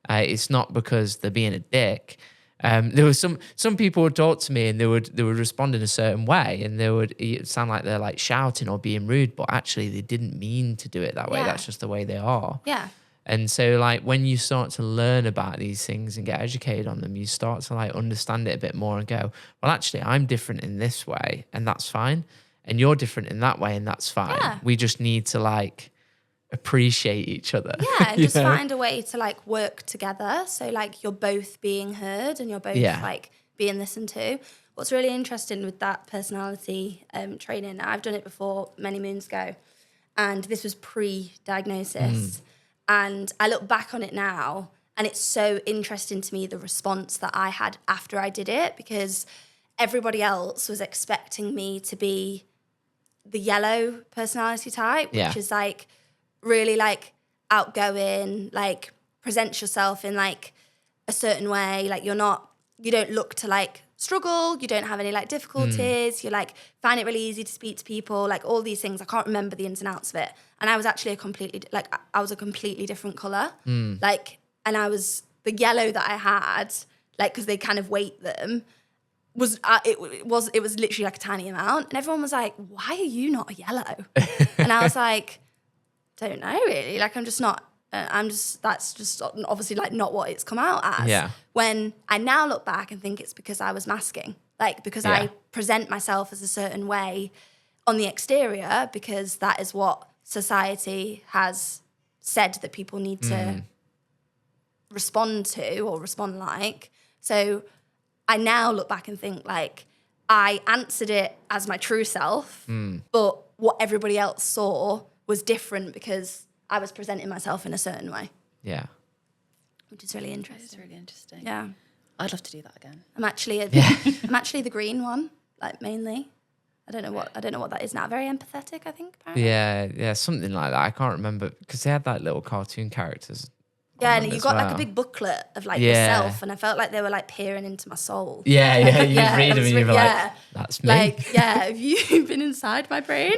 It's not because they're being a dick. There was some people would talk to me and they would respond in a certain way, and it sound like they're like shouting or being rude, but actually they didn't mean to do it that way. Yeah. That's just the way they are. Yeah. And so like when you start to learn about these things and get educated on them, you start to like understand it a bit more and go, well, actually I'm different in this way and that's fine. And you're different in that way and that's fine. Yeah. We just need to like appreciate each other. Yeah, and just find a way to like work together. So like you're both being heard and you're both like being listened to. What's really interesting with that personality training, I've done it before many moons ago, and this was pre-diagnosis. And I look back on it now and it's so interesting to me, the response that I had after I did it, because everybody else was expecting me to be the yellow personality type, which is like really like outgoing, like present yourself in like a certain way. Like you don't look to like struggle, you don't have any like difficulties, you like find it really easy to speak to people, like all these things. I can't remember the ins and outs of it. And I was actually a completely different colour. Like, and I was the yellow that I had, like, because they kind of weight them, was it was literally like a tiny amount. And everyone was like, why are you not a yellow? And I was like, don't know really. Like, I'm just not, that's just obviously like not what it's come out as. Yeah. When I now look back and think it's because I was masking, like because I present myself as a certain way on the exterior, because that is what society has said that people need to respond to or respond like. So I now look back and think like I answered it as my true self, but what everybody else saw was different because I was presenting myself in a certain way. Yeah. Which is really interesting. It's really interesting. Yeah. I'd love to do that again. I'm actually the green one, like mainly. I don't know what that is now. Very empathetic, I think, apparently. Yeah, something like that. I can't remember because they had like little cartoon characters. Yeah, and you got like a big booklet of like yourself, and I felt like they were like peering into my soul. Yeah, you read them and you're like, that's me. Like, have you been inside my brain?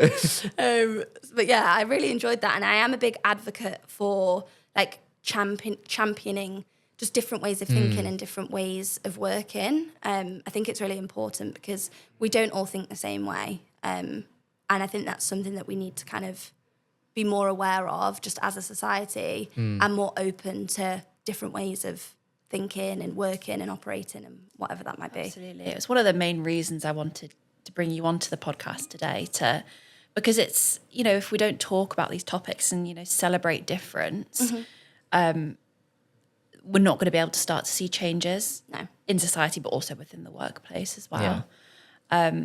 But yeah, I really enjoyed that, and I am a big advocate for like championing just different ways of thinking and different ways of working. I think it's really important because we don't all think the same way. And And I think that's something that we need to kind of be more aware of just as a society and more open to different ways of thinking and working and operating and whatever that might be. Absolutely. It was one of the main reasons I wanted to bring you onto the podcast today because it's, if we don't talk about these topics and, celebrate difference, we're not going to be able to start to see changes in society, but also within the workplace as well. Yeah.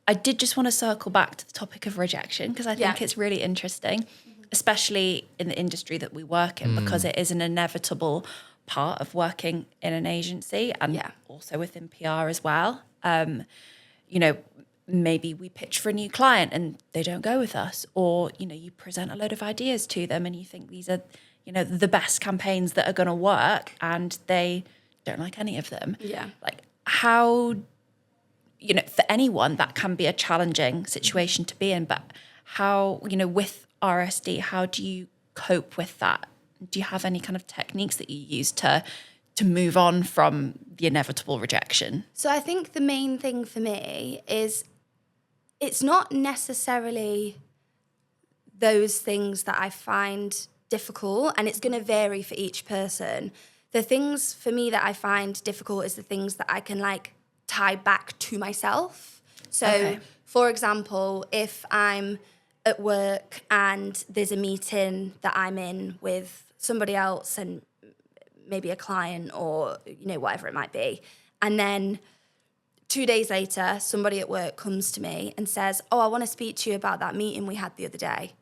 I did just want to circle back to the topic of rejection because I think it's really interesting, especially in the industry that we work in, because it is an inevitable part of working in an agency and also within PR as well. Maybe we pitch for a new client and they don't go with us, or, you present a load of ideas to them and you think these are, the best campaigns that are going to work and they don't like any of them. Yeah. Like how... for anyone, that can be a challenging situation to be in. But how, with RSD, how do you cope with that? Do you have any kind of techniques that you use to move on from the inevitable rejection? So I think the main thing for me is it's not necessarily those things that I find difficult, and it's going to vary for each person. The things for me that I find difficult is the things that I can tie back to myself. So, for example, if I'm at work and there's a meeting that I'm in with somebody else and maybe a client or, whatever it might be, and then 2 days later, somebody at work comes to me and says, oh, I want to speak to you about that meeting we had the other day.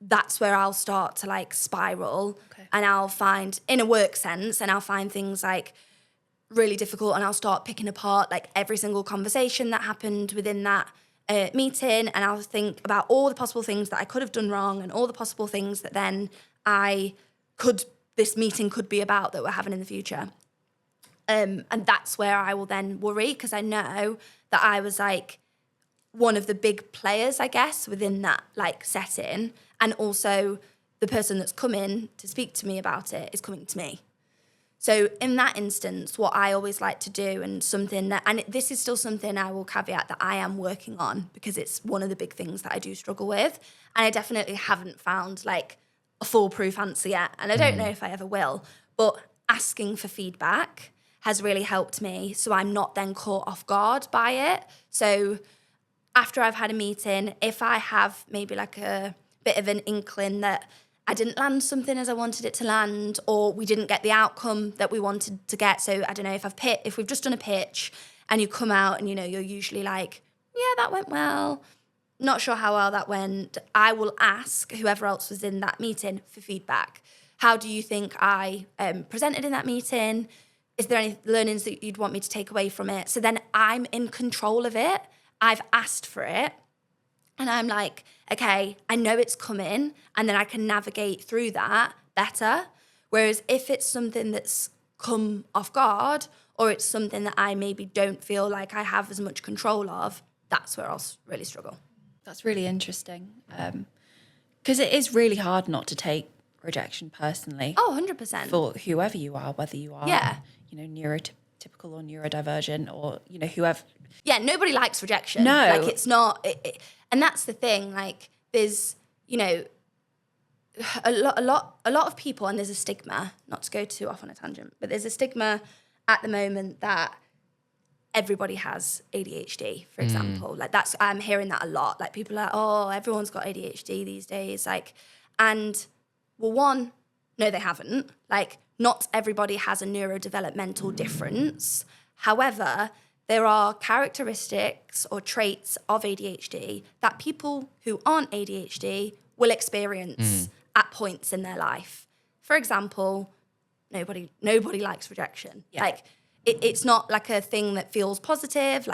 That's where I'll start to spiral and I'll find, in a work sense, and I'll find things really difficult, and I'll start picking apart every single conversation that happened within that meeting, and I'll think about all the possible things that I could have done wrong and all the possible things that then this meeting could be about that we're having in the future. And that's where I will then worry, because I know that I was one of the big players, I guess, within that setting, and also the person that's coming to speak to me about it is coming to me. So in that instance, what I always like to do, and this is still something I will caveat that I am working on, because it's one of the big things that I do struggle with, and I definitely haven't found a foolproof answer yet, and I don't know if I ever will, but asking for feedback has really helped me, so I'm not then caught off guard by it. So after I've had a meeting, if I have maybe a bit of an inkling that I didn't land something as I wanted it to land, or we didn't get the outcome that we wanted to get. So I don't know, if we've just done a pitch and you come out and, you're usually yeah, that went well. Not sure how well that went. I will ask whoever else was in that meeting for feedback. How do you think I presented in that meeting? Is there any learnings that you'd want me to take away from it? So then I'm in control of it. I've asked for it. And I'm okay, I know it's coming, and then I can navigate through that better. Whereas if it's something that's come off guard, or it's something that I maybe don't feel like I have as much control of, that's where I'll really struggle. That's really interesting. Because it is really hard not to take rejection personally. Oh, 100%. For whoever you are, whether you are, neurotypical or neurodivergent, or, whoever. Yeah, nobody likes rejection. No. It's not... and that's the thing, there's, a lot of people, and there's a stigma, not to go too off on a tangent, but there's a stigma at the moment that everybody has ADHD, for example. I'm hearing that a lot. People are oh, everyone's got ADHD these days. And, well, one, no, they haven't. Not everybody has a neurodevelopmental difference. However, there are characteristics or traits of ADHD that people who aren't ADHD will experience at points in their life. For example, nobody likes rejection. Yeah. It's not a thing that feels positive.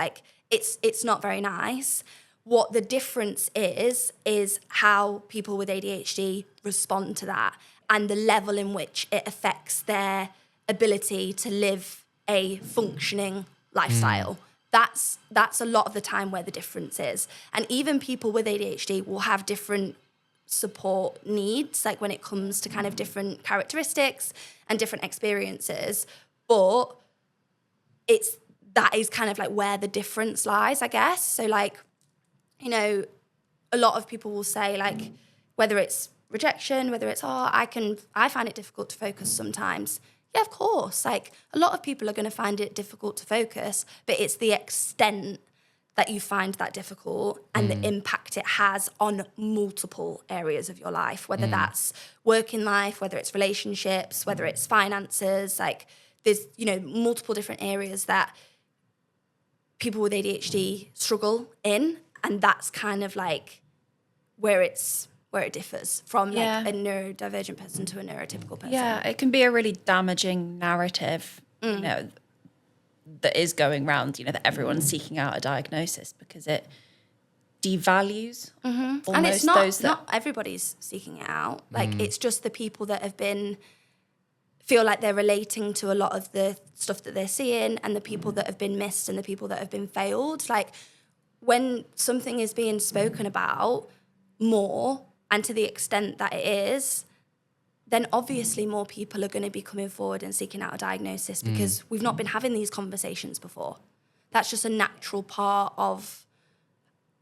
It's not very nice. What the difference is how people with ADHD respond to that, and the level in which it affects their ability to live a functioning lifestyle. That's a lot of the time where the difference is. And even people with ADHD will have different support needs, when it comes to kind of different characteristics and different experiences. But that is kind of where the difference lies, I guess. So a lot of people will say, like, whether it's rejection, whether it's, I find it difficult to focus sometimes. Yeah, of course. Like, a lot of people are going to find it difficult to focus, but it's the extent that you find that difficult and the impact it has on multiple areas of your life, whether that's working life, whether it's relationships, whether it's finances. Like, there's, multiple different areas that people with ADHD struggle in, and that's kind of like where it differs from like a neurodivergent person to a neurotypical person. Yeah, it can be a really damaging narrative, that is going around, that everyone's seeking out a diagnosis, because it devalues almost And it's those that... not everybody's seeking it out. Like, it's just the people that feel like they're relating to a lot of the stuff that they're seeing, and the people that have been missed and the people that have been failed. Like, when something is being spoken about more and to the extent that it is, then obviously more people are going to be coming forward and seeking out a diagnosis, because we've not been having these conversations before. That's just a natural part of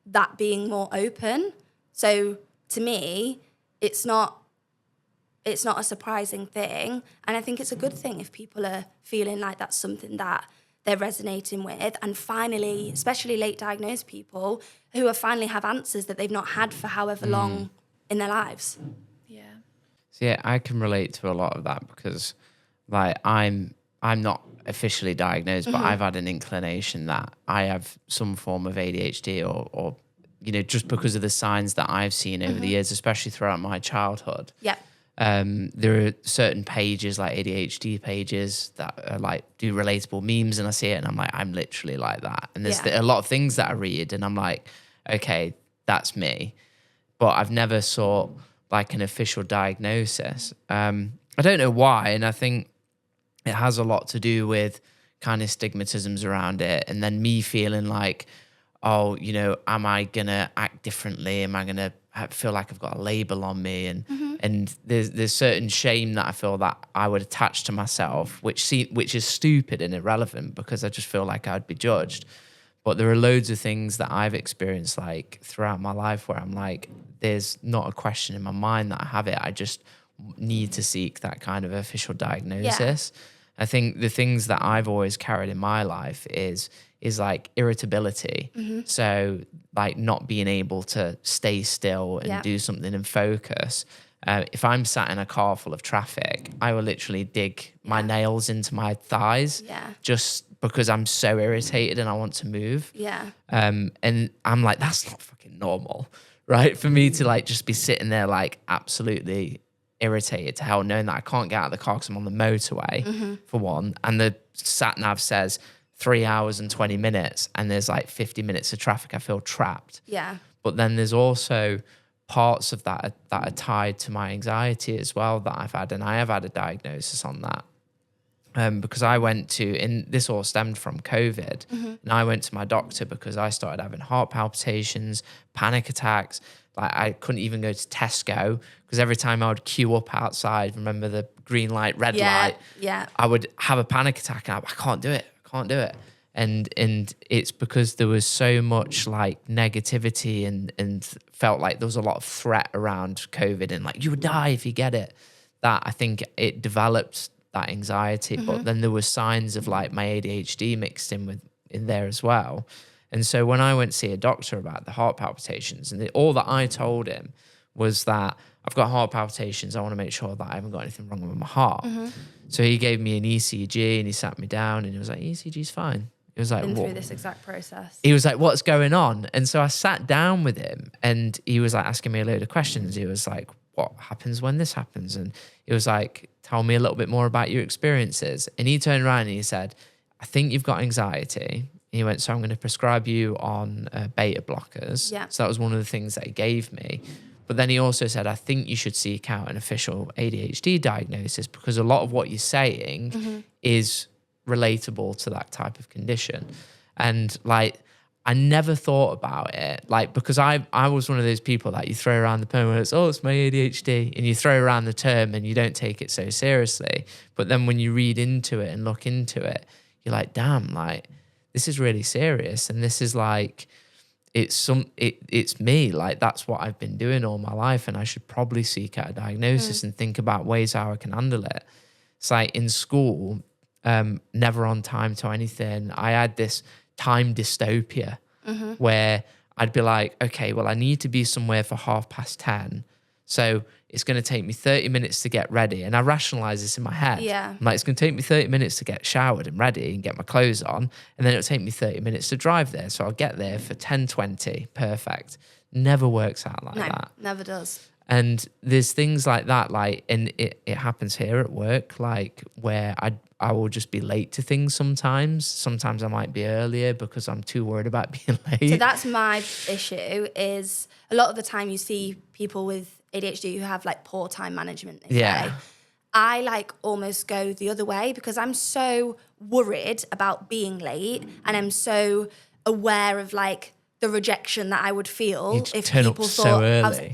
that being more open. So to me, it's not a surprising thing. And I think it's a good thing if people are feeling like that's something that they're resonating with. And finally, especially late diagnosed people who have finally have answers that they've not had for however long in their lives. Yeah. So yeah, I can relate to a lot of that, because like I'm not officially diagnosed, but I've had an inclination that I have some form of ADHD or just because of the signs that I've seen over the years, especially throughout my childhood. Yeah. There are certain pages, like ADHD pages, that are like do relatable memes, and I see it and I'm like, I'm literally like that. And there's a lot of things that I read and I'm like, okay, that's me. But I've never sought like an official diagnosis. I don't know why, and I think it has a lot to do with kind of stigmatisms around it, and then me feeling like, oh, am I gonna act differently? Am I gonna feel like I've got a label on me? And there's certain shame that I feel that I would attach to myself, which is stupid and irrelevant, because I just feel like I'd be judged. But there are loads of things that I've experienced like throughout my life where I'm like, there's not a question in my mind that I have it. I just need to seek that kind of official diagnosis. I think the things that I've always carried in my life is like irritability. So like not being able to stay still and do something and focus. If I'm sat in a car full of traffic, I will literally dig my nails into my thighs just because I'm so irritated and I want to move. And I'm like, that's not fucking normal, right? For me to like just be sitting there like absolutely irritated to hell, knowing that I can't get out of the car because I'm on the motorway, for one. And the sat nav says 3 hours and 20 minutes and there's like 50 minutes of traffic. I feel trapped. But then there's also parts of that are tied to my anxiety as well that I've had, and I have had a diagnosis on that. Because I went to, and this all stemmed from COVID, and I went to my doctor because I started having heart palpitations, panic attacks. Like I couldn't even go to Tesco because every time I would queue up outside, remember the green light, red light, I would have a panic attack and I can't do it. And it's because there was so much like negativity and felt like there was a lot of threat around COVID and like you would die if you get it, that I think it developed that anxiety. But then there were signs of like my ADHD mixed in there as well. And so when I went to see a doctor about the heart palpitations, and all that I told him was that I've got heart palpitations, I want to make sure that I haven't got anything wrong with my heart. So he gave me an ECG and he sat me down and he was like, ECG's fine. He was like, been through this exact process. He was like, what's going on? And so I sat down with him and he was like asking me a load of questions. He was like, what happens when this happens? And he was like, tell me a little bit more about your experiences. And he turned around and he said, I think you've got anxiety. And he went, so I'm going to prescribe you on beta blockers. So that was one of the things that he gave me. But then he also said, I think you should seek out an official ADHD diagnosis because a lot of what you're saying is relatable to that type of condition. And like, I never thought about it, like, because I was one of those people that you throw around the term where it's my ADHD, and you throw around the term and you don't take it so seriously. But then when you read into it and look into it, you're like, damn, like, this is really serious. And this it's me. Like, that's what I've been doing all my life, and I should probably seek out a diagnosis and think about ways how I can handle it. It's like in school, never on time to anything. I had this time dystopia where I'd be like, okay, well, I need to be somewhere for 10:30. So it's going to take me 30 minutes to get ready. And I rationalize this in my head. Yeah. I'm like, it's going to take me 30 minutes to get showered and ready and get my clothes on. And then it'll take me 30 minutes to drive there. So I'll get there for 10:20. Perfect. Never works out like that. Never does. And there's things like that, like, and it happens here at work, like where I will just be late to things sometimes. Sometimes I might be earlier because I'm too worried about being late. So that's my issue, is a lot of the time you see people with ADHD who have like poor time management. They say. I like almost go the other way because I'm so worried about being late, and I'm so aware of like the rejection that I would feel if people thought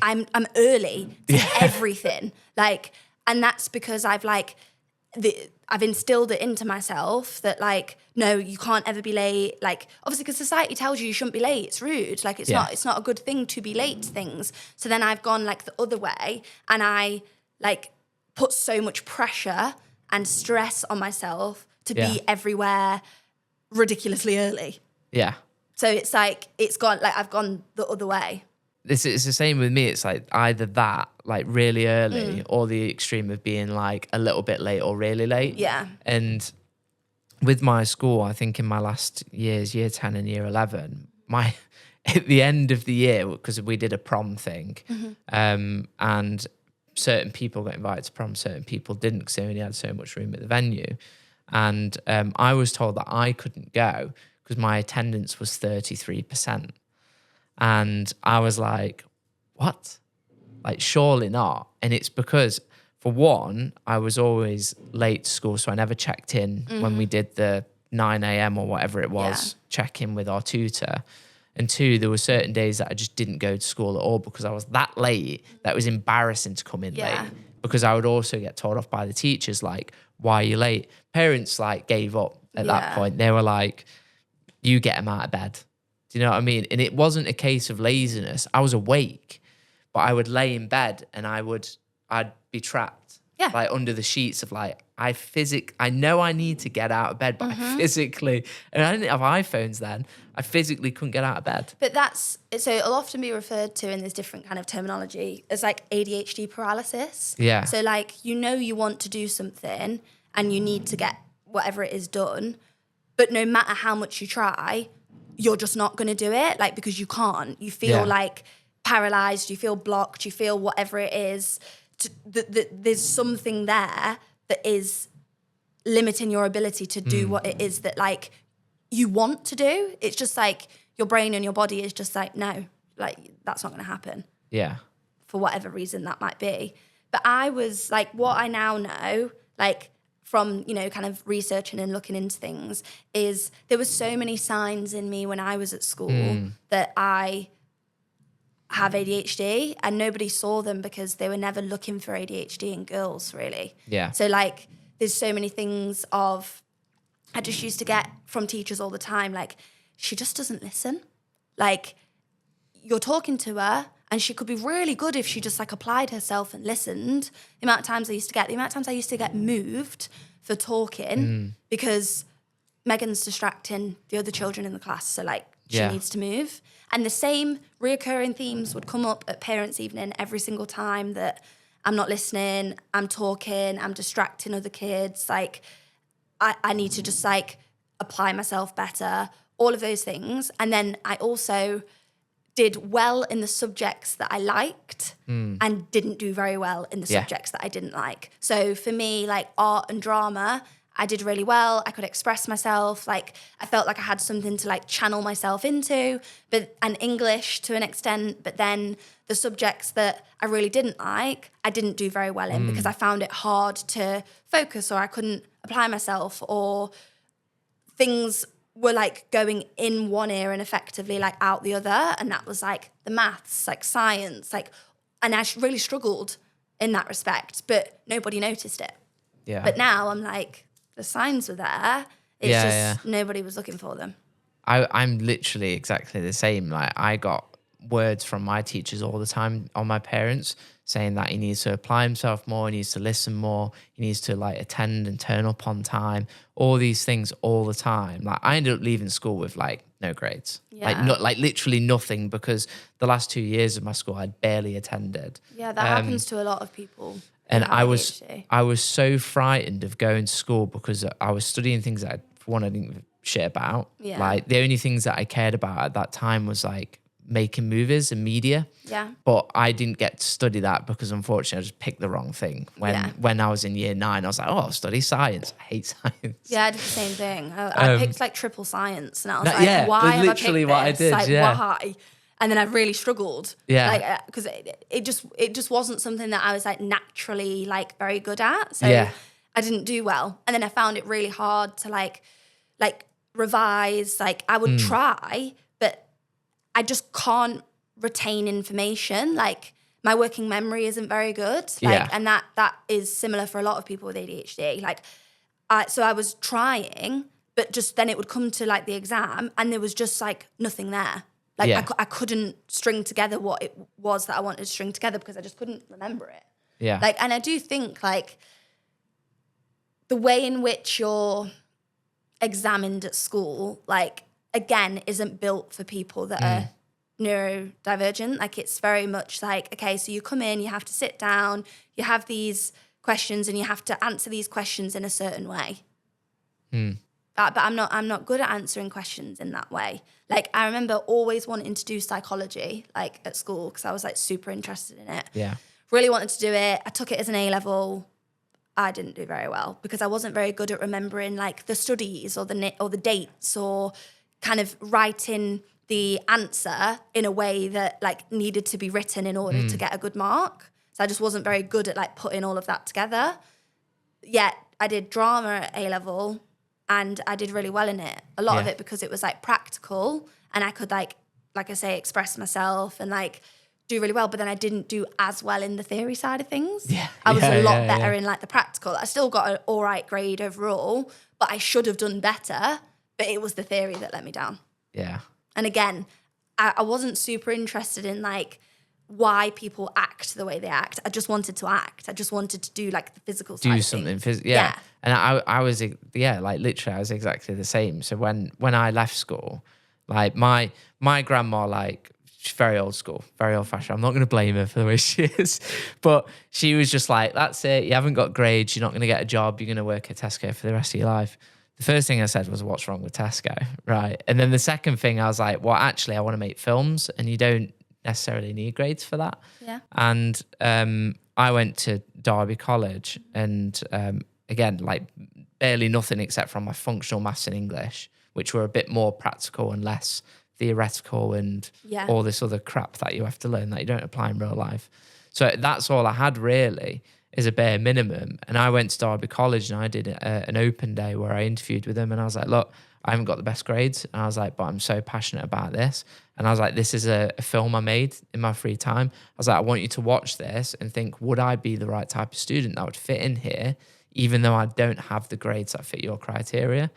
I'm early to everything. Like, and that's because I've instilled it into myself that like, no, you can't ever be late. Like, obviously, because society tells you shouldn't be late. It's rude. Like, it's not a good thing to be late to things. So then I've gone like the other way, and I like put so much pressure and stress on myself to be everywhere ridiculously early. Yeah. So it's like, I've gone the other way. It's the same with me. It's like either that, like really early, or the extreme of being like a little bit late or really late. Yeah. And with my school, I think in my last years, year 10 and year 11, at the end of the year, because we did a prom thing, and certain people got invited to prom, certain people didn't because they only had so much room at the venue. And I was told that I couldn't go because my attendance was 33%. And I was like, what? Like, surely not. And it's because, for one, I was always late to school, so I never checked in when we did the 9 a.m. or whatever it was, check in with our tutor. And two, there were certain days that I just didn't go to school at all because I was that late that it was embarrassing to come in late. Because I would also get told off by the teachers, like, why are you late? Parents, like, gave up at that point. They were like, you get them out of bed. Do you know what I mean? And it wasn't a case of laziness. I was awake, but I would lay in bed and I'd be trapped, like under the sheets of like, I know I need to get out of bed, but I physically, and I didn't have iPhones then, I physically couldn't get out of bed. But so it'll often be referred to in this different kind of terminology as like ADHD paralysis. Yeah. So like, you want to do something and you need to get whatever it is done, but no matter how much you try, you're just not going to do it, like, because you can't. You feel like paralyzed, you feel blocked, you feel whatever it is. There's something there that is limiting your ability to do what it is that, like, you want to do. It's just like your brain and your body is just like, no, like, that's not going to happen. Yeah. For whatever reason that might be. But I was like, what I now know, like, from, kind of researching and looking into things, is there were so many signs in me when I was at school that I have ADHD, and nobody saw them because they were never looking for ADHD in girls, really. Yeah. So, like, there's so many things I just used to get from teachers all the time, like, she just doesn't listen. Like, you're talking to her, and she could be really good if she just, like, applied herself and listened. The amount of times I used to get moved for talking because Megan's distracting the other children in the class. So, like, she needs to move. And the same reoccurring themes would come up at parents' evening every single time, that I'm not listening, I'm talking, I'm distracting other kids. Like, I need to just, like, apply myself better, all of those things. And then I also did well in the subjects that I liked and didn't do very well in the subjects that I didn't like. So for me, like, art and drama, I did really well. I could express myself. Like, I felt like I had something to, like, channel myself into, and English to an extent. But then the subjects that I really didn't like, I didn't do very well in because I found it hard to focus, or I couldn't apply myself, or things were, like, going in one ear and effectively, like, out the other. And that was, like, the maths, like, science, like, and I really struggled in that respect, but nobody noticed it. Yeah. But now I'm like, the signs were there. It's nobody was looking for them. I'm literally exactly the same. Like I got words from my teachers all the time on my parents saying that he needs to apply himself more, he needs to listen more, he needs to like attend and turn up on time, all these things all the time. Like I ended up leaving school with like no grades, like literally nothing, because the last 2 years of my school I'd barely attended. Yeah, that happens to a lot of people. And I was so frightened of going to school because I was studying things that for one I didn't give a shit about. Yeah. Like the only things that I cared about at that time was like making movies and media. Yeah. But I didn't get to study that because unfortunately I just picked the wrong thing. When I was in year 9, I was like, oh, I'll study science. I hate science. Yeah, I did the same thing. I picked like triple science, and I was like, why have literally I picked this? what I did. Like, why? And then I really struggled. Yeah. Like, because it just wasn't something that I was like naturally like very good at. So I didn't do well. And then I found it really hard to like revise. Like I would try, but I just can't retain information. Like my working memory isn't very good. Like, and that is similar for a lot of people with ADHD. Like, so I was trying, but just then it would come to like the exam and there was just like nothing there. Like I couldn't string together what it was that I wanted to string together because I just couldn't remember it. Yeah. Like, and I do think like the way in which you're examined at school, like again, isn't built for people that are neurodivergent. Like it's very much like, okay, so you come in, you have to sit down, you have these questions and you have to answer these questions in a certain way. But I'm not good at answering questions in that way. Like I remember always wanting to do psychology, like at school, because I was like super interested in it. Yeah. Really wanted to do it. I took it as an A-level. I didn't do very well because I wasn't very good at remembering like the studies or the dates or kind of writing the answer in a way that like needed to be written in order to get a good mark. So I just wasn't very good at like putting all of that together. Yet I did drama at A-level and I did really well in it. A lot of it because it was like practical and I could like I say, express myself and like do really well. But then I didn't do as well in the theory side of things. Yeah. I was a lot better in like the practical. I still got an all right grade overall, but I should have done better. But it was the theory that let me down. Yeah. And again, I wasn't super interested in like why people act the way they act. I just wanted to act. I just wanted to do like the physical side. Do something physical. Yeah. And I was, like literally I was exactly the same. So when I left school, like my grandma, like she's very old school, very old fashioned. I'm not going to blame her for the way she is, but she was just like, that's it. You haven't got grades. You're not going to get a job. You're going to work at Tesco for the rest of your life. The first thing I said was, what's wrong with Tesco? Right. And then the second thing I was like, well, actually I want to make films and you don't necessarily need grades for that. Yeah. And I went to Derby College and again, like barely nothing except from my functional maths and English, which were a bit more practical and less theoretical and all this other crap that you have to learn that you don't apply in real life. So that's all I had really is a bare minimum. And I went to Derby College and I did an open day where I interviewed with them and I was like, look, I haven't got the best grades. And I was like, but I'm so passionate about this. And I was like, this is a film I made in my free time. I was like, I want you to watch this and think, would I be the right type of student that would fit in here, even though I don't have the grades that fit your criteria?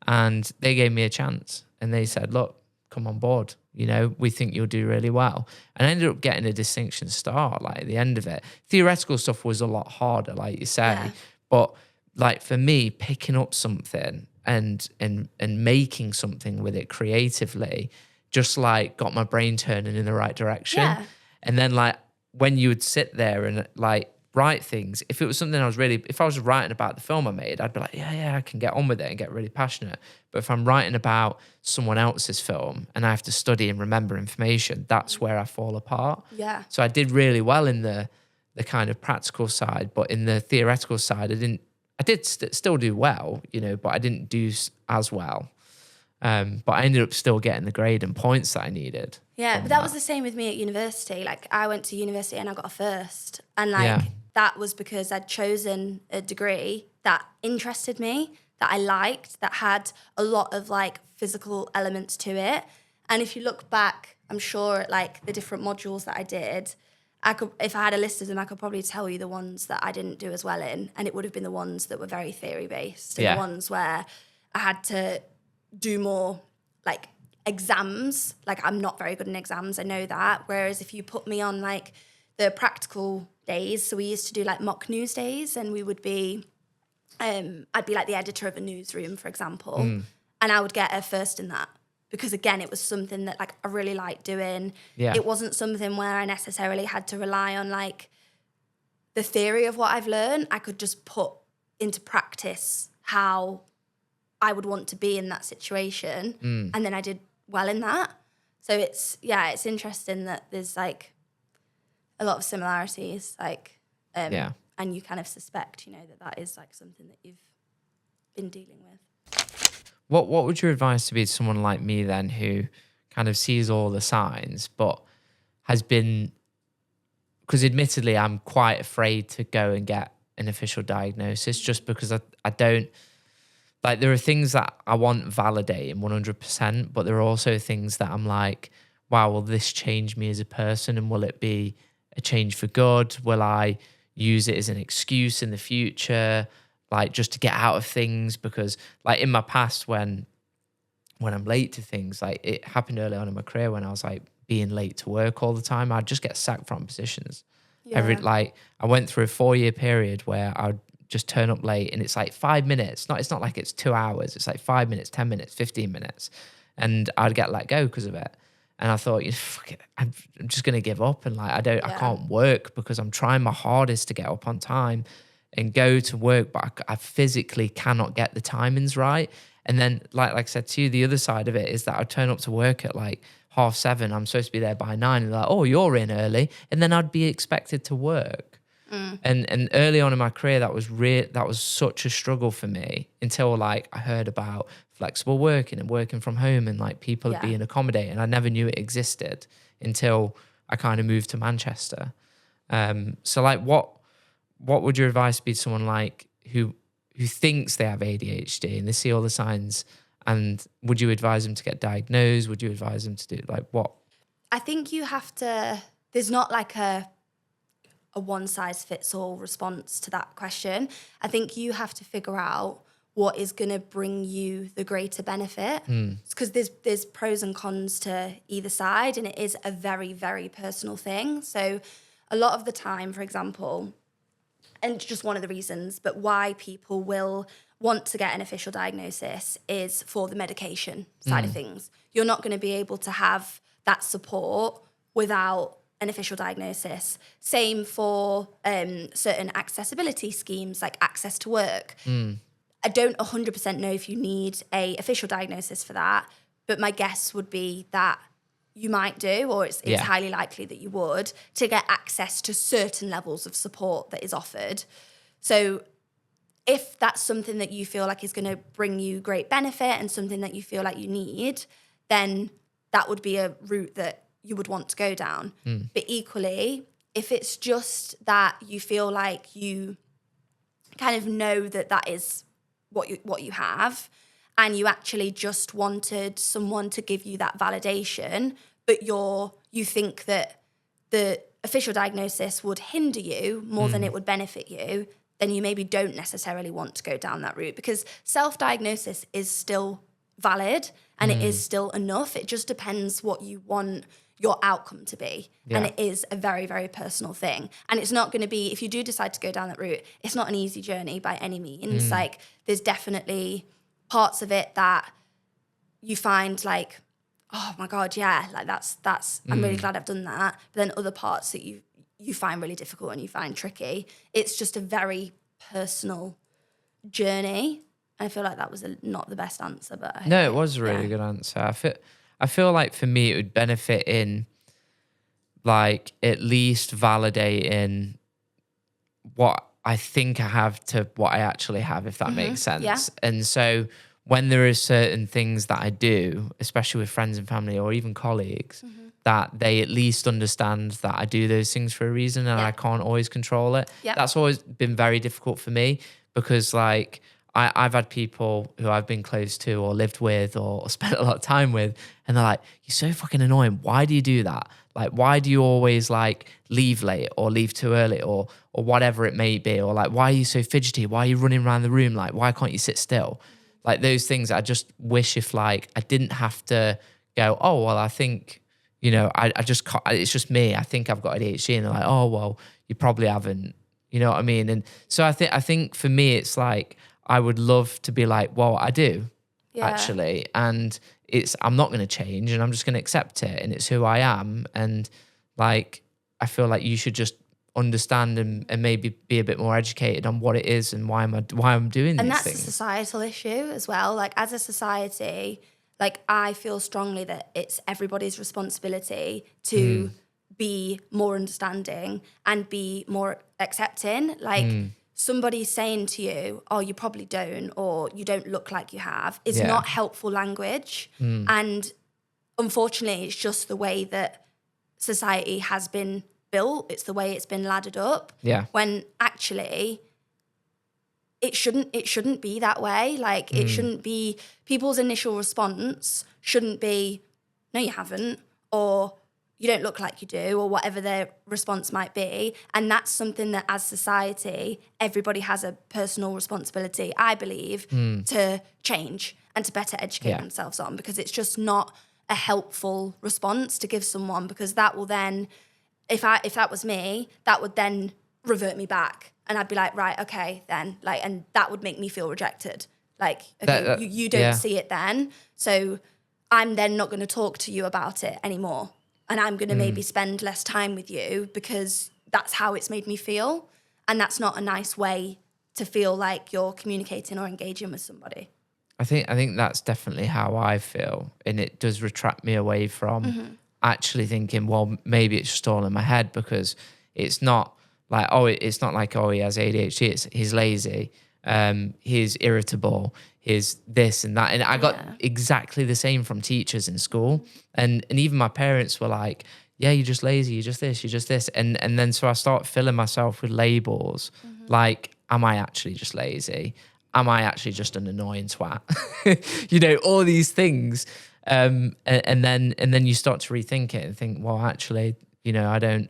And they gave me a chance and they said, look, come on board. You know, we think you'll do really well. And I ended up getting a distinction star, like at the end of it. Theoretical stuff was a lot harder, like you say. But like for me, picking up something and making something with it creatively just like got my brain turning in the right direction. Yeah. And then like when you would sit there and like write things, if it was something if I was writing about the film I made, I'd be like, yeah, I can get on with it and get really passionate. But if I'm writing about someone else's film and I have to study and remember information, that's where I fall apart. Yeah. So I did really well in the kind of practical side, but in the theoretical side, I did still do well, you know, but I didn't do as well. But I ended up still getting the grade and points that I needed. Yeah, but that was the same with me at university. Like I went to university and I got a first. And like that was because I'd chosen a degree that interested me, that I liked, that had a lot of like physical elements to it. And if you look back, I'm sure at like the different modules that I did, if I had a list of them, I could probably tell you the ones that I didn't do as well in. And it would have been the ones that were very theory based and the ones where I had to do more like exams, like I'm not very good in exams, I know that. Whereas if you put me on like the practical days, so we used to do like mock news days, and we would be, I'd be like the editor of a newsroom, for example, and I would get a first in that. Because again, it was something that like I really liked doing. Yeah. It wasn't something where I necessarily had to rely on like the theory of what I've learned. I could just put into practice how I would want to be in that situation. And then I did well in that. So it's interesting that there's like a lot of similarities, like, and you kind of suspect, that is like something that you've been dealing with. What would your advice to be to someone like me then, who kind of sees all the signs, but has been, because admittedly I'm quite afraid to go and get an official diagnosis, just because I don't, like, there are things that I want validating 100%, but there are also things that I'm like, wow, will this change me as a person, and will it be a change for good? Will I use it as an excuse in the future, like just to get out of things? Because like in my past, when I'm late to things, like it happened early on in my career when I was like being late to work all the time, I'd just get sacked from positions. I went through a 4-year period where I'd just turn up late, and it's like 5 minutes. It's not like it's 2 hours. It's like 5 minutes, 10 minutes, 15 minutes. And I'd get let go because of it. And I thought, fuck it, I'm just going to give up. And like, I can't work because I'm trying my hardest to get up on time and go to work, but I physically cannot get the timings right. And then like I said to you, the other side of it is that I'd turn up to work at like 7:30. I'm supposed to be there by 9. And they're like, oh, you're in early. And then I'd be expected to work. And early on in my career, that was such a struggle for me, until like I heard about flexible working and working from home, and like people being accommodating. I never knew it existed until I kind of moved to Manchester. So like what would your advice be to someone like who thinks they have ADHD and they see all the signs, and would you advise them to get diagnosed? Would you advise them to do like what? I think you have to, there's not like a one-size-fits-all response to that question. I think you have to figure out what is going to bring you the greater benefit. Because there's pros and cons to either side, and it is a very, very personal thing. So a lot of the time, for example, and just one of the reasons, but why people will want to get an official diagnosis is for the medication side of things. You're not going to be able to have that support without an official diagnosis. Same for certain accessibility schemes, like access to work. I don't 100% know if you need a official diagnosis for that, but my guess would be that you might do, or it's highly likely that you would, to get access to certain levels of support that is offered. So if that's something that you feel like is going to bring you great benefit and something that you feel like you need, then that would be a route that you would want to go down. But equally, if it's just that you feel like you kind of know that is what you have, and you actually just wanted someone to give you that validation, but you think that the official diagnosis would hinder you more than it would benefit you, then you maybe don't necessarily want to go down that route, because self-diagnosis is still valid and it is still enough. It just depends what you want your outcome to be. And it is a very, very personal thing. And it's not going to be, if you do decide to go down that route, it's not an easy journey by any means. Like, there's definitely parts of it that you find like, oh my God, yeah, like that's I'm really glad I've done that. But then other parts that you find really difficult and you find tricky. It's just a very personal journey. I feel like that was not the best answer, but No, it was a really good answer. I feel like for me it would benefit in like at least validating what I think I have to what I actually have, if that makes sense. Yeah. And so when there are certain things that I do, especially with friends and family or even colleagues, that they at least understand that I do those things for a reason, and I can't always control it. Yeah. That's always been very difficult for me, because like I've had people who I've been close to or lived with or spent a lot of time with, and they're like, you're so fucking annoying. Why do you do that? Like, why do you always like leave late or leave too early or whatever it may be? Or like, why are you so fidgety? Why are you running around the room? Like, why can't you sit still? Like those things, I just wish if like I didn't have to go, oh, well, I think, I just can't, it's just me. I think I've got ADHD. And they're like, oh, well, you probably haven't. You know what I mean? And so I think for me, it's like, I would love to be like, well, I do actually. And I'm not going to change, and I'm just going to accept it. And it's who I am. And like, I feel like you should just understand and maybe be a bit more educated on what it is and why I'm doing these things. And that's a societal issue as well. Like, as a society, like, I feel strongly that it's everybody's responsibility to be more understanding and be more accepting. Like, somebody saying to you, oh, you probably don't, or you don't look like you have, is not helpful language. And unfortunately, it's just the way that society has been built. It's the way it's been laddered up. Yeah. When actually it shouldn't be that way. Like, it shouldn't be, people's initial response shouldn't be, no, you haven't, or you don't look like you do, or whatever their response might be. And that's something that, as society, everybody has a personal responsibility, I believe, to change and to better educate themselves on, because it's just not a helpful response to give someone, because that will then, if that was me, that would then revert me back. And I'd be like, right, okay, then. Like, and that would make me feel rejected. Like, okay, you don't see it then. So I'm then not going to talk to you about it anymore. And I'm going to maybe spend less time with you because that's how it's made me feel. And that's not a nice way to feel like you're communicating or engaging with somebody. I think that's definitely how I feel. And it does retract me away from actually thinking, well, maybe it's just all in my head, because it's not like, it's not like, he has ADHD. He's lazy. He's irritable. He's this and that. And I got exactly the same from teachers in school. And even my parents were like, yeah, you're just lazy. You're just this, you're just this. And then so I start filling myself with labels. Like, am I actually just lazy? Am I actually just an annoying twat? All these things. And then you start to rethink it and think, well, actually, I don't,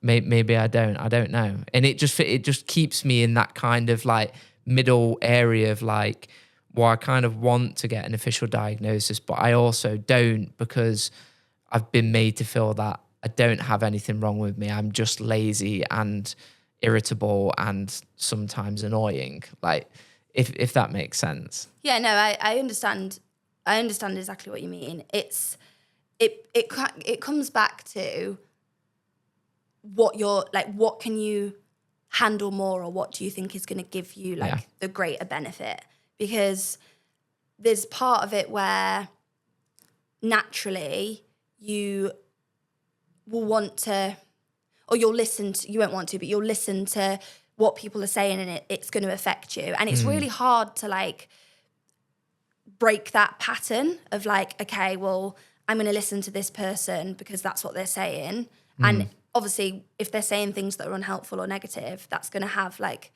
maybe I don't know. And it just keeps me in that kind of like middle area of like, well, I kind of want to get an official diagnosis, but I also don't, because I've been made to feel that I don't have anything wrong with me. I'm just lazy and irritable and sometimes annoying. Like, if that makes sense. Yeah, no, I understand. I understand exactly what you mean. It comes back to what can you handle more, or what do you think is going to give you the greater benefit? Because there's part of it where naturally you will want to, or you'll listen to, you won't want to, but you'll listen to what people are saying, and it's going to affect you. And it's really hard to like break that pattern of like, okay, well, I'm going to listen to this person because that's what they're saying. And obviously, if they're saying things that are unhelpful or negative, that's going to have like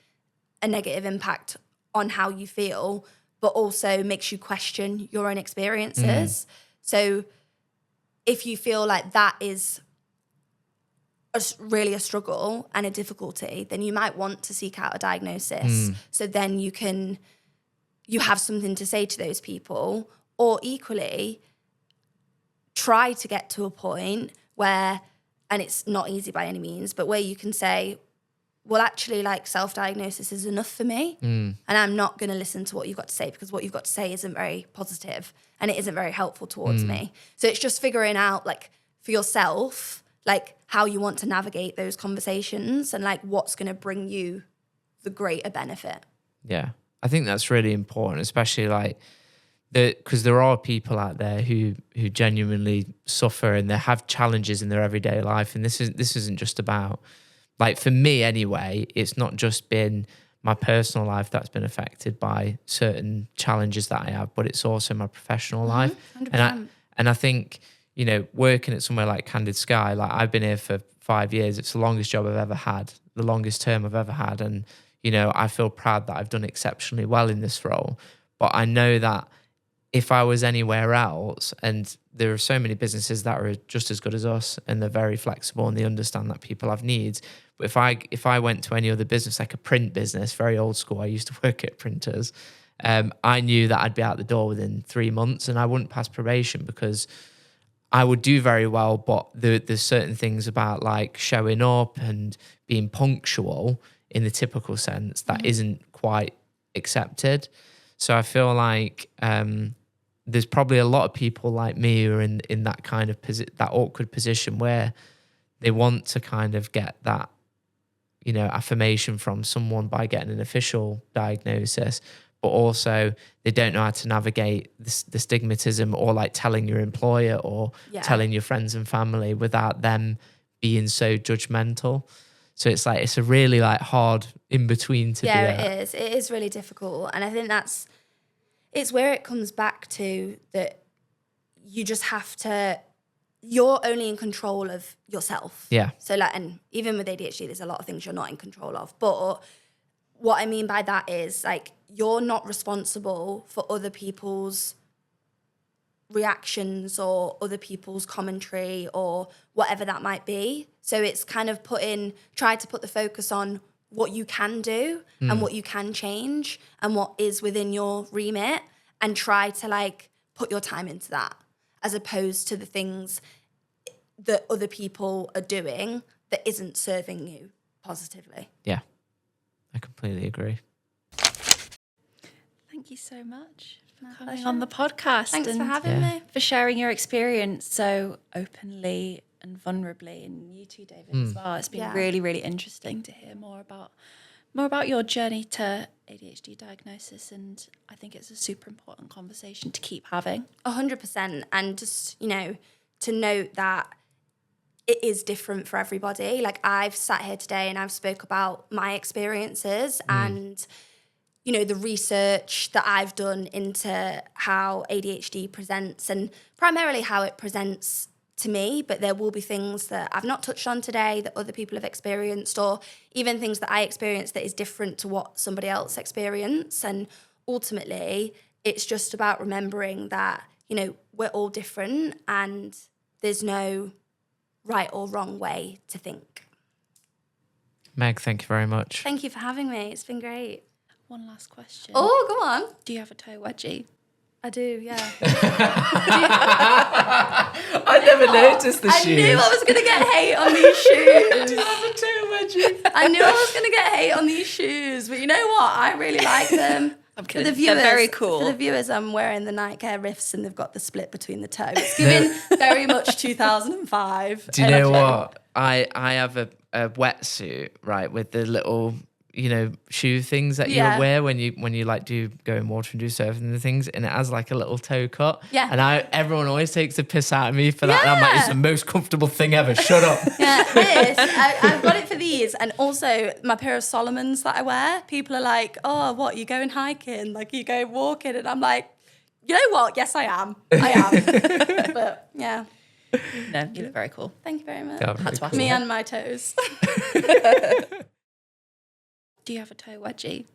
a negative impact on how you feel, but also makes you question your own experiences. So if you feel like that is really a struggle and a difficulty, then you might want to seek out a diagnosis. So then you have something to say to those people, or equally try to get to a point where, and it's not easy by any means, but where you can say, well, actually, like, self-diagnosis is enough for me, and I'm not going to listen to what you've got to say, because what you've got to say isn't very positive and it isn't very helpful towards me. So it's just figuring out, like, for yourself, like, how you want to navigate those conversations and, like, what's going to bring you the greater benefit. Yeah, I think that's really important, especially, like, because there are people out there who genuinely suffer and they have challenges in their everyday life, and this isn't just about, like, for me anyway, it's not just been my personal life that's been affected by certain challenges that I have, but it's also my professional life. 100%. And I think, working at somewhere like Candid Sky, like, I've been here for 5 years. It's the longest job I've ever had, the longest term I've ever had. And, I feel proud that I've done exceptionally well in this role. But I know that if I was anywhere else, and there are so many businesses that are just as good as us, and they're very flexible and they understand that people have needs. But if I went to any other business, like a print business, very old school, I used to work at printers, I knew that I'd be out the door within 3 months, and I wouldn't pass probation because I would do very well, but there's certain things about like showing up and being punctual in the typical sense that isn't quite accepted. So I feel like there's probably a lot of people like me who are in that kind of that awkward position where they want to kind of get that, you know, affirmation from someone by getting an official diagnosis, but also they don't know how to navigate the stigmatism or like telling your employer or telling your friends and family without them being so judgmental. So it's like, it's a really like hard in between to do. Yeah, it is. It is really difficult. And I think it's where it comes back to that you just have to, you're only in control of yourself. Yeah. So like, and even with ADHD, there's a lot of things you're not in control of. But what I mean by that is like, you're not responsible for other people's reactions or other people's commentary or whatever that might be. So it's kind of try to put the focus on what you can do and what you can change and what is within your remit, and try to like put your time into that, as opposed to the things that other people are doing that isn't serving you positively. Yeah, I completely agree. Thank you so much for coming on the podcast. Thanks for having me. For sharing your experience so openly and vulnerably, and you too, David, as well. It's been really, really interesting to hear more about your journey to ADHD diagnosis, and I think it's a super important conversation to keep having. 100%, and just, you know, to note that it is different for everybody. Like, I've sat here today and I've spoke about my experiences and, you know, the research that I've done into how ADHD presents, and primarily how it presents to me, but there will be things that I've not touched on today that other people have experienced, or even things that I experienced that is different to what somebody else experienced. And ultimately, it's just about remembering that, you know, we're all different and there's no right or wrong way to think. Meg, thank you very much. Thank you for having me. It's been great. One last question. Oh, go on. Do you have a toe wedgie? I do, yeah. I never noticed the shoes. I knew I was going to get hate on these shoes. I knew I was going to get hate on these shoes, but you know what? I really like them. I'm kidding. For the viewers, They're very cool. For the viewers, I'm wearing the Nike Air Rifts and they've got the split between the toes. It's giving very much 2005. Do you know what? I have a wetsuit, right, with the little, you know, shoe things that you wear when you like do go in water and do surfing and things, and it has like a little toe cut. Yeah. And everyone always takes the piss out of me for that. And I'm like, it's the most comfortable thing ever. Shut up. Yeah, it is. I've got it for these, and also my pair of Solomons that I wear. People are like, "Oh, what? You going hiking? Like you go walking?" And I'm like, you know what? Yes, I am. But yeah. No, you look very cool. Thank you very much. Yeah, very cool. Me and my toes. Do you have a toe wedgie?